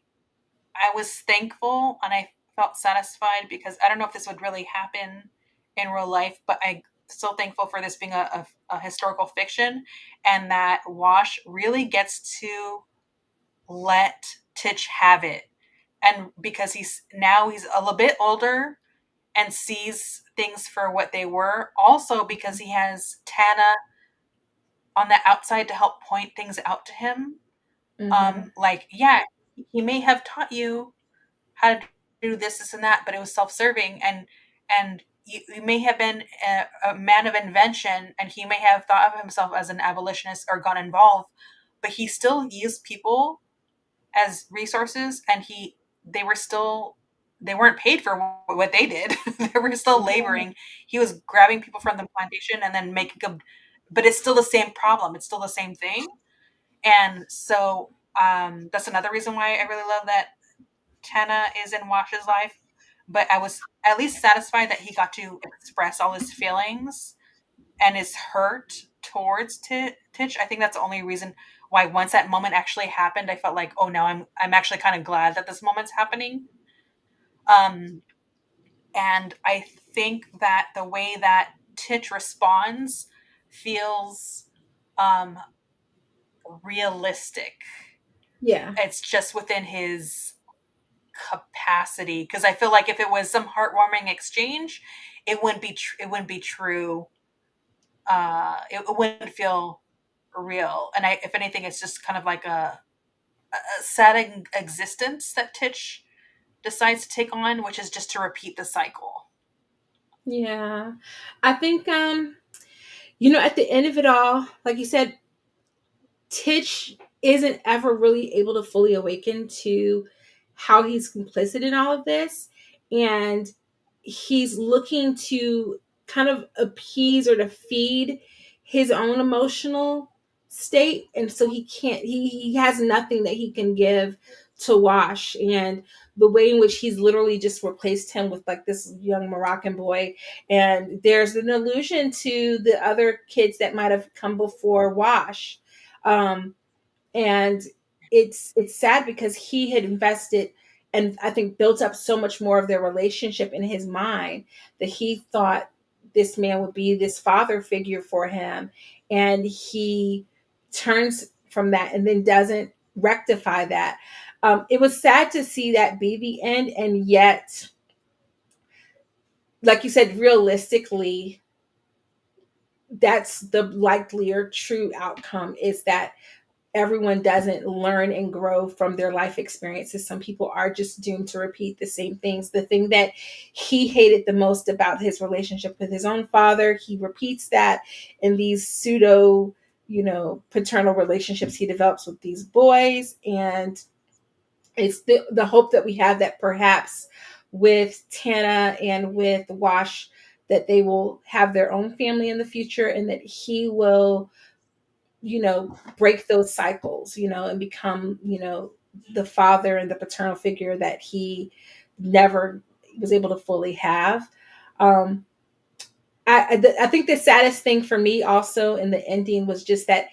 was thankful and I felt satisfied, because I don't know if this would really happen in real life, but I'm so thankful for this being a historical fiction, and that Wash really gets to let Titch have it. And because he's a little bit older and sees things for what they were, also because he has Tana on the outside to help point things out to him. Mhm. Like, yeah, he may have taught you how to do this, and that, but it was self-serving, and you may have been a man of invention, and he may have thought of himself as an abolitionist or got involved, but he still used people as resources, and they weren't paid for what they did. They were still laboring. He was grabbing people from the plantation and then making them, but it's still the same problem. It's still the same thing. And so that's another reason why I really love that Tana is in Wash's life. But I was at least satisfied that he got to express all his feelings and his hurt towards Titch. I think that's the only reason why, once that moment actually happened, I felt like, oh no, I'm actually kind of glad that this moment's happening. Um, and I think that the way that Titch responds feels um, realistic. Yeah. It's just within his capacity, because I feel like if it was some heartwarming exchange, it wouldn't be true. It wouldn't feel real. And if anything, it's just kind of like a sad existence that Titch decides to take on, which is just to repeat the cycle. Yeah. I think at the end of it all, like you said, Titch isn't ever really able to fully awaken to how he's complicit in all of this. And he's looking to kind of appease or to feed his own emotional state. And so he has nothing that he can give to Wash. And the way in which he's literally just replaced him with like this young Moroccan boy. And there's an allusion to the other kids that might have come before Wash. Um, and it's sad because he had invested and I think built up so much more of their relationship in his mind that he thought this man would be this father figure for him, and he turns from that and then doesn't rectify that. It was sad to see that be the end, and yet, like you said, realistically, that's the likelier true outcome, is that everyone doesn't learn and grow from their life experiences. Some people are just doomed to repeat the same things. The thing that he hated the most about his relationship with his own father, he repeats that in these pseudo, paternal relationships he develops with these boys. And it's the hope that we have that perhaps with Tana and with Wash, that they will have their own family in the future, and that he will break those cycles, and become, the father and the paternal figure that he never was able to fully have. Um, I think the saddest thing for me also in the ending was just that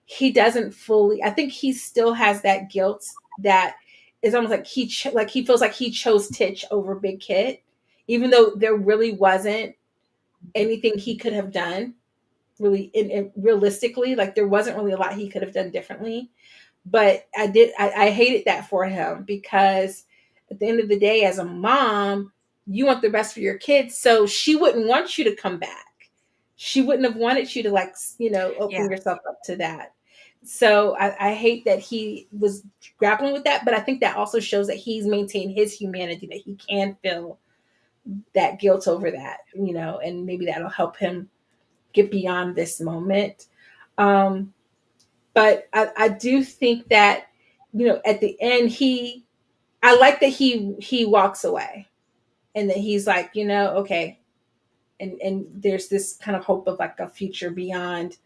he doesn't fully. I think he still has that guilt that is almost like like he feels like he chose Titch over Big Kit, even though there really wasn't anything he could have done really realistically. Like there wasn't really a lot he could have done differently, but I hated that for him, because at the end of the day, as a mom, you want the best for your kids, so she wouldn't want you to come back. She wouldn't have wanted you to, like, open Yeah. yourself up to that. So I hate that he was grappling with that, but I think that also shows that he's maintained his humanity, that he can feel that guilt over that, and maybe that'll help him get beyond this moment. Um, but I do think that, at the end, I like that he walks away, and that he's like, okay, and there's this kind of hope of like a future beyond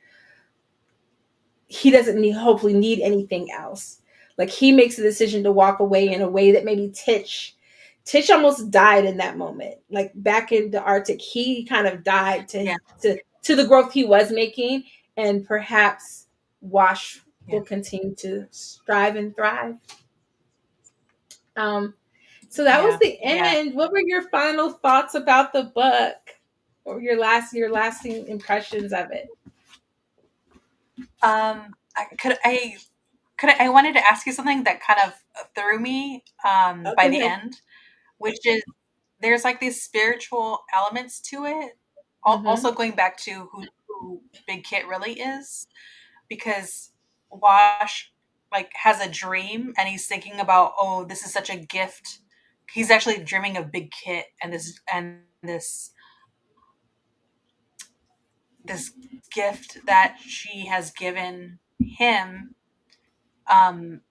he doesn't need hopefully need anything else. Like he makes a decision to walk away in a way that maybe Titch almost died in that moment. Like back in the Arctic, he kind of died Yeah. to the growth he was making, and perhaps Wash Yeah. will continue to strive and thrive. Um, so that was Yeah. the Yeah. end. What were your final thoughts about the book? Or your lasting impressions of it? I wanted to ask you something that kind of threw me Oh, by go the ahead. end, which is there's like these spiritual elements to it. Mm-hmm. Also going back to who Big Kit really is, because Wash like has a dream and he's thinking about, oh, this is such a gift. He's actually dreaming of Big Kit and this gift that she has given him,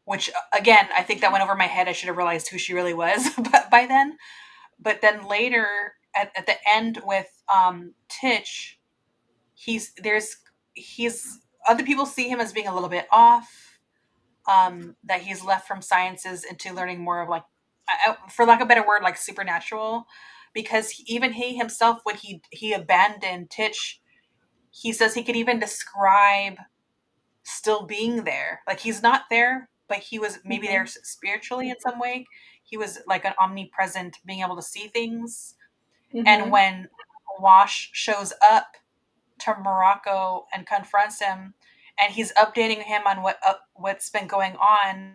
which again I think that went over my head. I should have realized who she really was but by then. But then later at the end with Titch, he's there's he's other people see him as being a little bit off, that he's left from sciences into learning more of like, for lack of a better word, like supernatural, because even he himself, when he abandoned Titch, he says he could even describe still being there. Like he's not there, but he was maybe Mm-hmm. there spiritually in some way. He was like an omnipresent, being able to see things. And Mm-hmm. when Wash shows up to Morocco and confronts him, and he's updating him on what's been going on,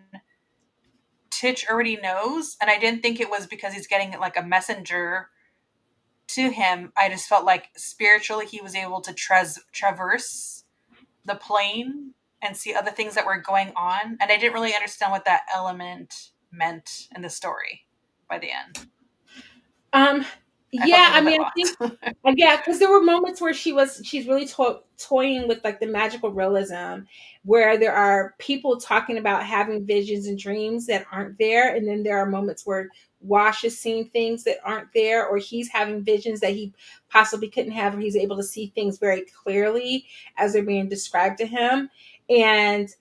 Titch already knows. And I didn't think it was because he's getting like a messenger to him. I just felt like spiritually he was able to traverse the plane and see other things that were going on. And I didn't really understand what that element meant in the story by the end. Um, I felt yeah, a I little bit mean, I think, lost. yeah, because there were moments where she's really toying with like the magical realism, where there are people talking about having visions and dreams that aren't there, and then there are moments where Wash is seeing things that aren't there, or he's having visions that he possibly couldn't have, or he's able to see things very clearly as they're being described to him. And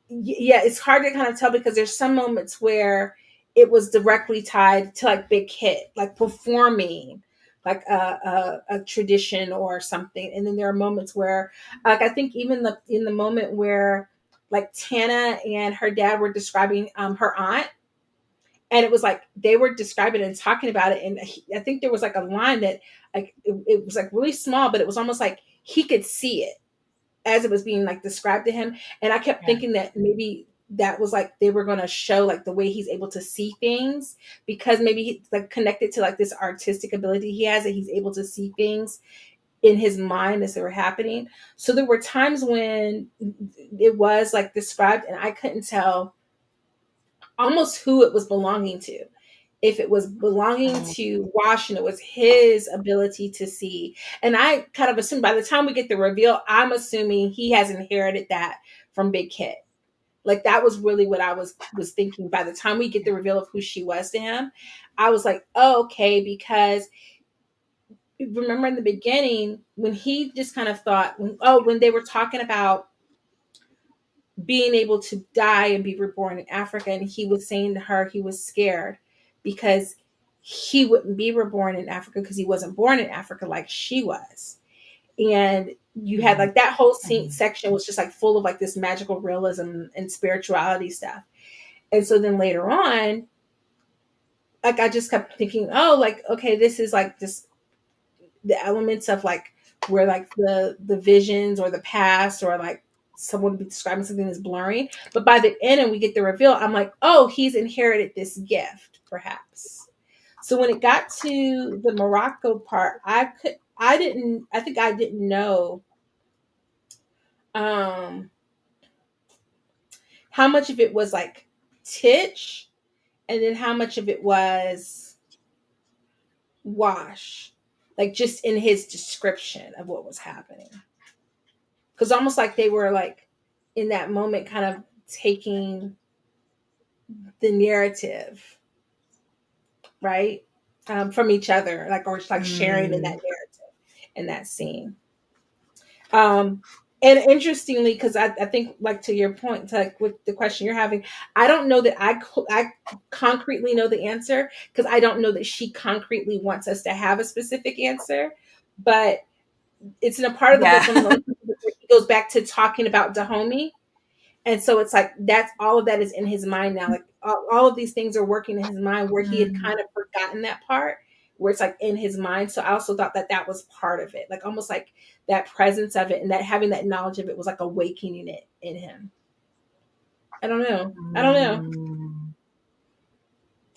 yeah, it's hard to kind of tell because there's some moments where it was directly tied to like Big Hit, like performing like a tradition or something, and then there are moments where, like I think even in the moment where like Tana and her dad were describing her aunt, and it was like they were describing it and talking about it, and I think there was like a line that like it was like really small, but it was almost like he could see it as it was being like described to him. And I kept Yeah. thinking that maybe that was like they were going to show like the way he's able to see things, because maybe he's like connected to like this artistic ability he has, that he's able to see things in his mind as they were happening. So there were times when it was like described and I couldn't tell almost who it was belonging to. If it was belonging Mm. to Wash and it was his ability to see. And I kind of assume by the time we get the reveal, I'm assuming he has inherited that from Big Kit. Like that was really what I was thinking. By the time we get the reveal of who she was to him, I was like, oh, okay, because remember in the beginning when he just kind of thought, when they were talking about being able to die and be reborn in Africa. And he was saying to her he was scared because he wouldn't be reborn in Africa because he wasn't born in Africa like she was. And you had Mhm. like that whole scene Mhm. section was just like full of like this magical realism and spirituality stuff. And so then later on, like I just kept thinking, oh, like, okay, this is like just the elements of like where like the visions or the past or like someone would be describing something that's blurry. But by the end and we get the reveal, I'm like, oh, he's inherited this gift, perhaps. So when it got to the Morocco part, I think I didn't know um how much of it was like Titch and then how much of it was Wash. Like just in his description of what was happening. Because almost like they were like in that moment kind of taking the narrative right from each other, like or just like sharing in that Mm. narrative in that scene. um And interestingly, because I think, like, to your point, to, like, with the question you're having, I don't know that I concretely know the answer, because I don't know that she concretely wants us to have a specific answer. But it's in a part of the Yeah. book, one of the where he goes back to talking about Dahomey. And so it's like that's all of that is in his mind now. Like all of these things are working in his mind where he had Mm. kind of forgotten that part where it's like in his mind. So I also thought that that was part of it, like almost like that presence of it and that having that knowledge of it was like awakening it in him. I don't know. I don't know. Mm.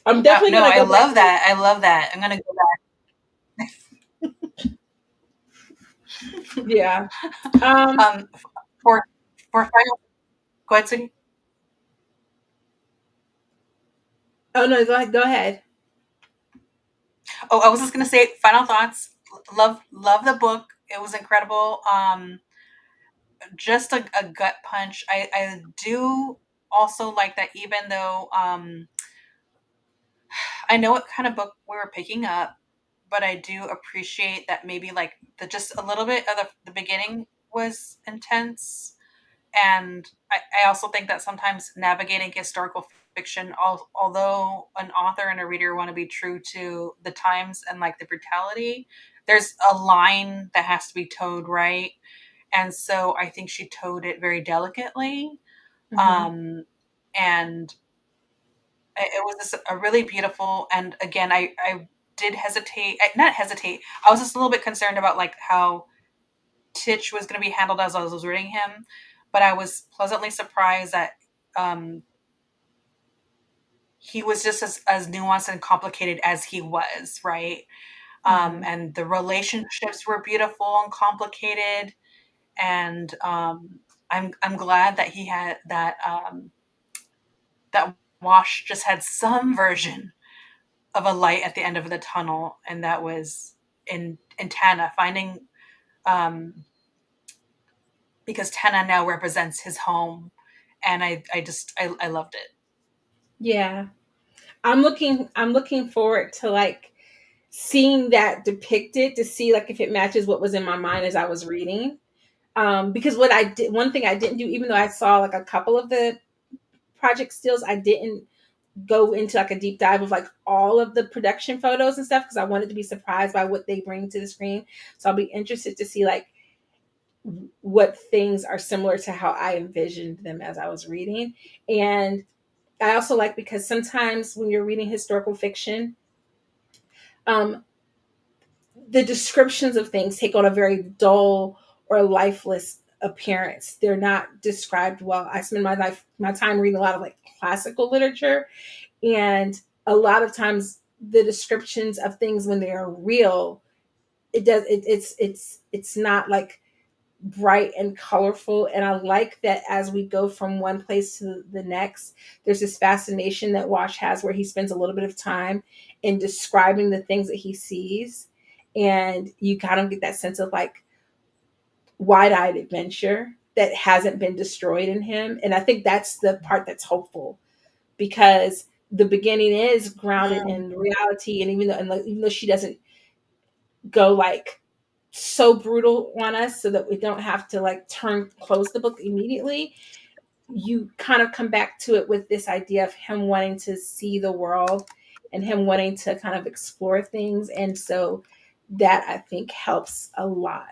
I'm definitely No, gonna I go back love to that. I love that. I'm gonna go it. Yeah. back. For final, go ahead, Sydney. Oh no, go ahead. Oh, I was just gonna say final thoughts. Love the book. It was incredible. Just a gut punch. I do also like that, even though I know what kind of book we were picking up, but I do appreciate that maybe like the just a little bit of the beginning was intense. And I also think that sometimes navigating historical fiction, although an author and a reader want to be true to the times and like the brutality, there's a line that has to be towed right. And so I think she towed it very delicately. Hmm. Um, and it was just a really beautiful. And again, I did hesitate, not hesitate. I was just a little bit concerned about like how Titch was going to be handled as I was reading him, but I was pleasantly surprised that um, he was just as nuanced and complicated as he was, right? Hmm. And the relationships were beautiful and complicated, and I'm glad that he had that Wash just had some version of a light at the end of the tunnel, and that was in Tana finding um, because Tana now represents his home, and I loved it. Yeah. I'm looking forward to like seeing that depicted to see like if it matches what was in my mind as I was reading. Because what I did, one thing I didn't do, even though I saw like a couple of the project stills, I didn't go into like a deep dive of like all of the production photos and stuff because I wanted to be surprised by what they bring to the screen. So I'll be interested to see like what things are similar to how I envisioned them as I was reading. And I also like because sometimes when you're reading historical fiction, um, the descriptions of things take on a very dull or lifeless appearance. They're not described well. I spend my time reading a lot of like classical literature, and a lot of times the descriptions of things when they are real, it's not like bright and colorful. And I like that as we go from one place to the next, there's this fascination that Wash has where he spends a little bit of time in describing the things that he sees. And you kind of get that sense of like wide eyed adventure that hasn't been destroyed in him. And I think that's the part that's hopeful because the beginning is grounded Mm. in reality. And even though she doesn't go like so brutal on us so that we don't have to like close the book immediately, you kind of come back to it with this idea of him wanting to see the world and him wanting to kind of explore things. And so that I think helps a lot.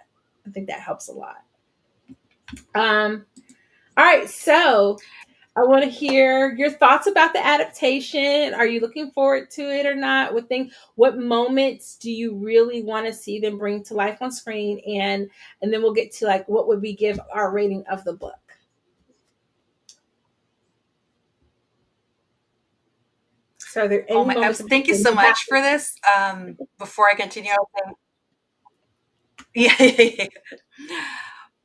I think that helps a lot. um all right, so I want to hear your thoughts about the adaptation. Are you looking forward to it or not? What moments do you really want to see them bring to life on screen? And then we'll get to like what would we give our rating of the book. So are there Oh any my! moments in Thank you particular so you have? much for this. Before I continue, yeah, yeah,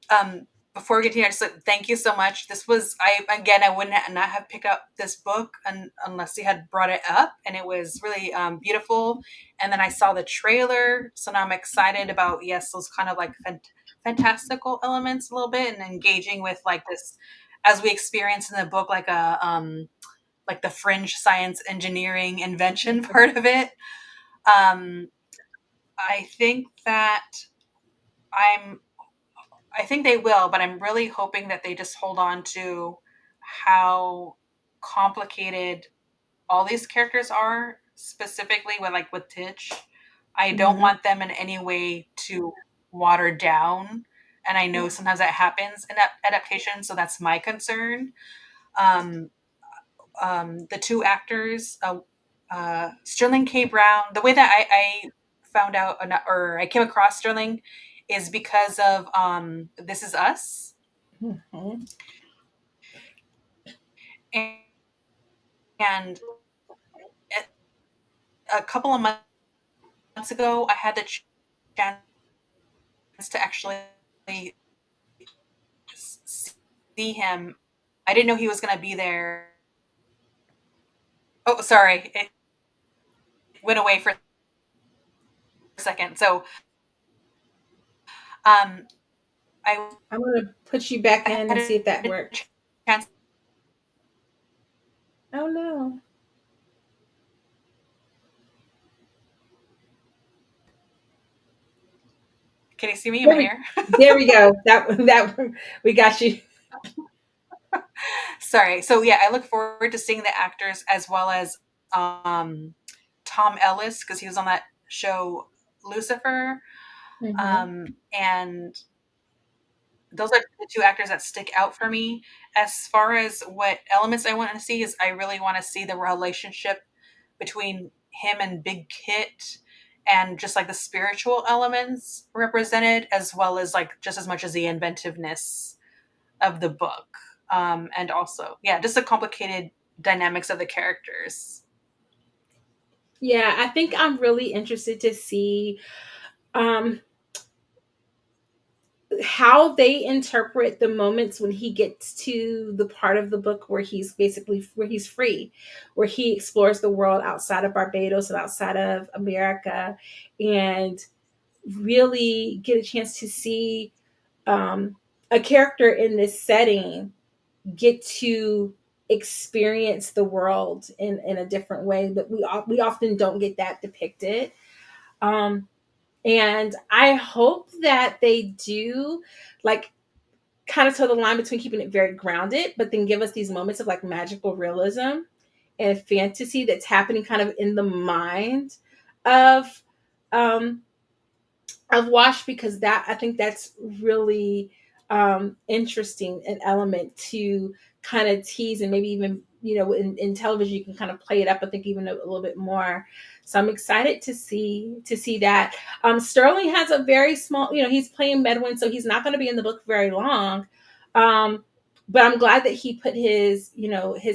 yeah. Before we continue, I just thank you so much. This was I wouldn't not have picked up this book unless you had brought it up, and it was really beautiful. And then I saw the trailer, so now I'm excited about yes, those kind of like fantastical elements a little bit, and engaging with like this as we experience in the book, like the fringe science engineering invention part of it. Um, I think that I'm I think they will, but I'm really hoping that they just hold on to how complicated all these characters are, specifically with like with Titch. I don't Hmm. want them in any way to water down, and I know Yeah. sometimes that happens in adaptation, so that's my concern. Um, the two actors, Sterling K. Brown. The way that I found out, or I came across Sterling, is because of This Is Us, Hmm. and, and a couple of months ago, I had the chance to actually see him. I didn't know he was going to be there. Oh, sorry, it went away for a second. So, um, I I'm gonna put you back I in had and see if that a works. chance. Oh no. Can you see me? Am There I we, here? there we go. That we got you. Sorry. So yeah, I look forward to seeing the actors as well as um, Tom Ellis because he was on that show Lucifer, Hmm. and those are the two actors that stick out for me. As far as what elements I want to see is, I really want to see the relationship between him and Big Kit, and just like the spiritual elements represented, as well as like just as much as the inventiveness of the book. And also, yeah, just the complicated dynamics of the characters. Yeah, I think I'm really interested to see um, how they interpret the moments when he gets to the part of the book where he's free, where he explores the world outside of Barbados and outside of America, and really get a chance to see a character in this setting get to experience the world in a different way that we often don't get that depicted. Um, and I hope that they do like kind of toe the line between keeping it very grounded, but then give us these moments of like magical realism and fantasy that's happening kind of in the mind of um, Wash, because that I think that's really interesting an element to kind of tease, and maybe even in television you can kind of play it up I think even a little bit more. So I'm excited to see that. Sterling has a very small, he's playing Medwin, so he's not going to be in the book very long. um, but I'm glad that he put his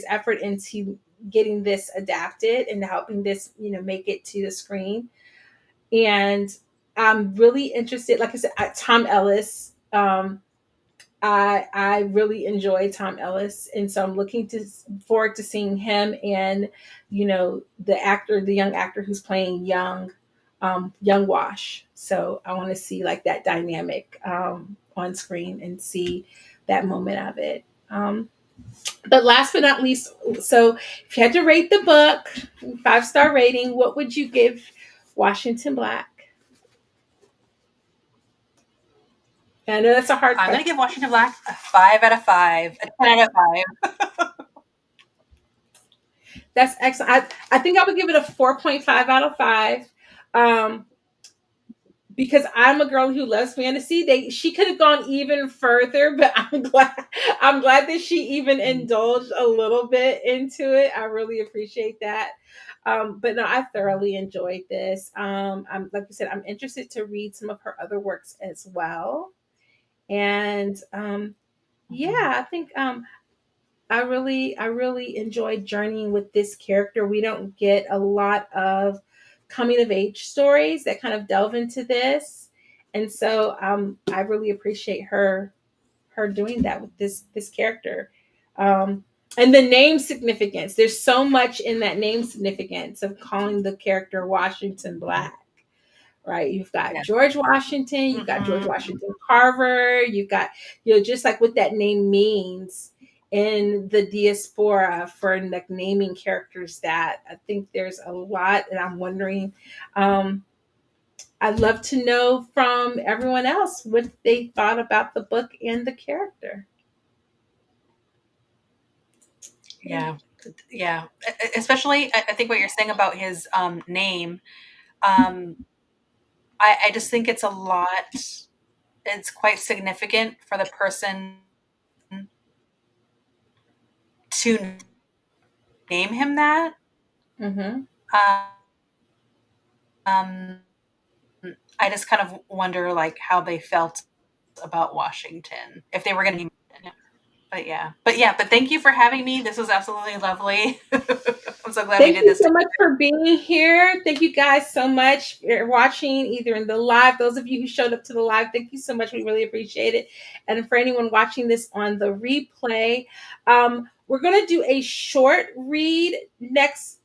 effort into getting this adapted and helping this make it to the screen. And I'm really interested. Like I said, Tom Ellis. I really enjoy Tom Ellis, and so I'm looking to forward to seeing him and the young actor who's playing young Wash. So I want to see like that dynamic on screen and see that moment of it. But last but not least, so if you had to rate the book, 5-star rating, what would you give Washington Black? I know that's a hard I'm going to question. give Washington Black a 5 out of 5, a 10 out of 5. That's excellent. I think I would give it a 4.5 out of 5. Um, because I'm a girl who loves fantasy. She could have gone even further, but I'm glad that she even indulged a little bit into it. I really appreciate that. But no, I thoroughly enjoyed this. I'm like I said, I'm interested to read some of her other works as well. And Mm-hmm. yeah, I think I really enjoyed journeying with this character. We don't get a lot of coming of age stories that kind of delve into this, and so I really appreciate her doing that with this character. Um, and the name significance. There's so much in that name significance of calling the character Washington Black, right? You've got Yeah. George Washington, you've got George Mm-hmm. Washington Carver, you've got, just like what that name means in the diaspora for like naming characters. That I think there's a lot, and I'm wondering, um, I'd love to know from everyone else what they thought about the book and the character. Yeah. Yeah. Especially, I think what you're saying about his name. Um, I just think it's a lot. It's quite significant for the person to name him that. Mm-hmm. Um, I just kind of wonder like how they felt about Washington if they were going to name him. But thank you for having me. This was absolutely lovely. I'm so glad we Thank did you this so together. much for being here. Thank you guys so much for watching either in the live. Those of you who showed up to the live, thank you so much. We really appreciate it. And for anyone watching this on the replay, we're going to do a short read next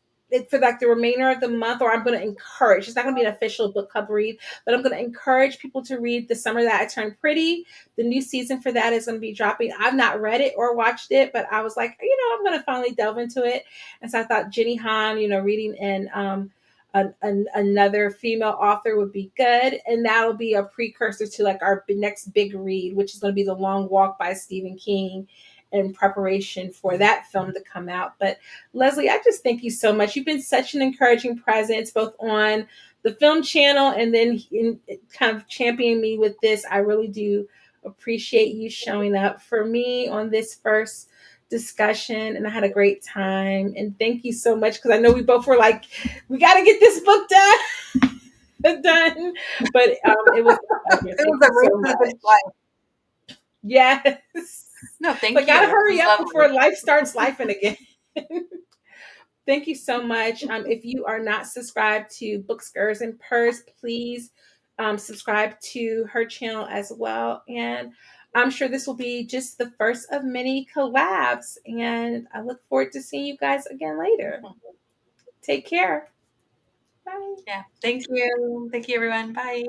for like the remainder of the month, or I'm going to encourage. It's not going to be an official book club read, but I'm going to encourage people to read The Summer That I Turned Pretty. The new season for that is going to be dropping. I've not read it or watched it, but I was like, I'm going to finally delve into it. And so I thought Jenny Han, reading in another female author would be good. And that'll be a precursor to like our next big read, which is going to be The Long Walk by Stephen King, in preparation for that film to come out. But Leslie, I just thank you so much. You've been such an encouraging presence, both on the film channel and then in kind of championing me with this. I really do appreciate you showing up for me on this first discussion, and I had a great time. And thank you so much, because I know we both were like, we got to get this book done. But it was a pleasure. It Thank was you a race so to the much. finish line. Yes. No, thank But gotta you. It hurry was up lovely. before life starts life and again. Thank you so much. If you are not subscribed to Books, Girls, and Purrs, please subscribe to her channel as well. And I'm sure this will be just the first of many collabs. And I look forward to seeing you guys again later. Take care. Bye. Yeah. Thank you. Thank you, everyone. Bye.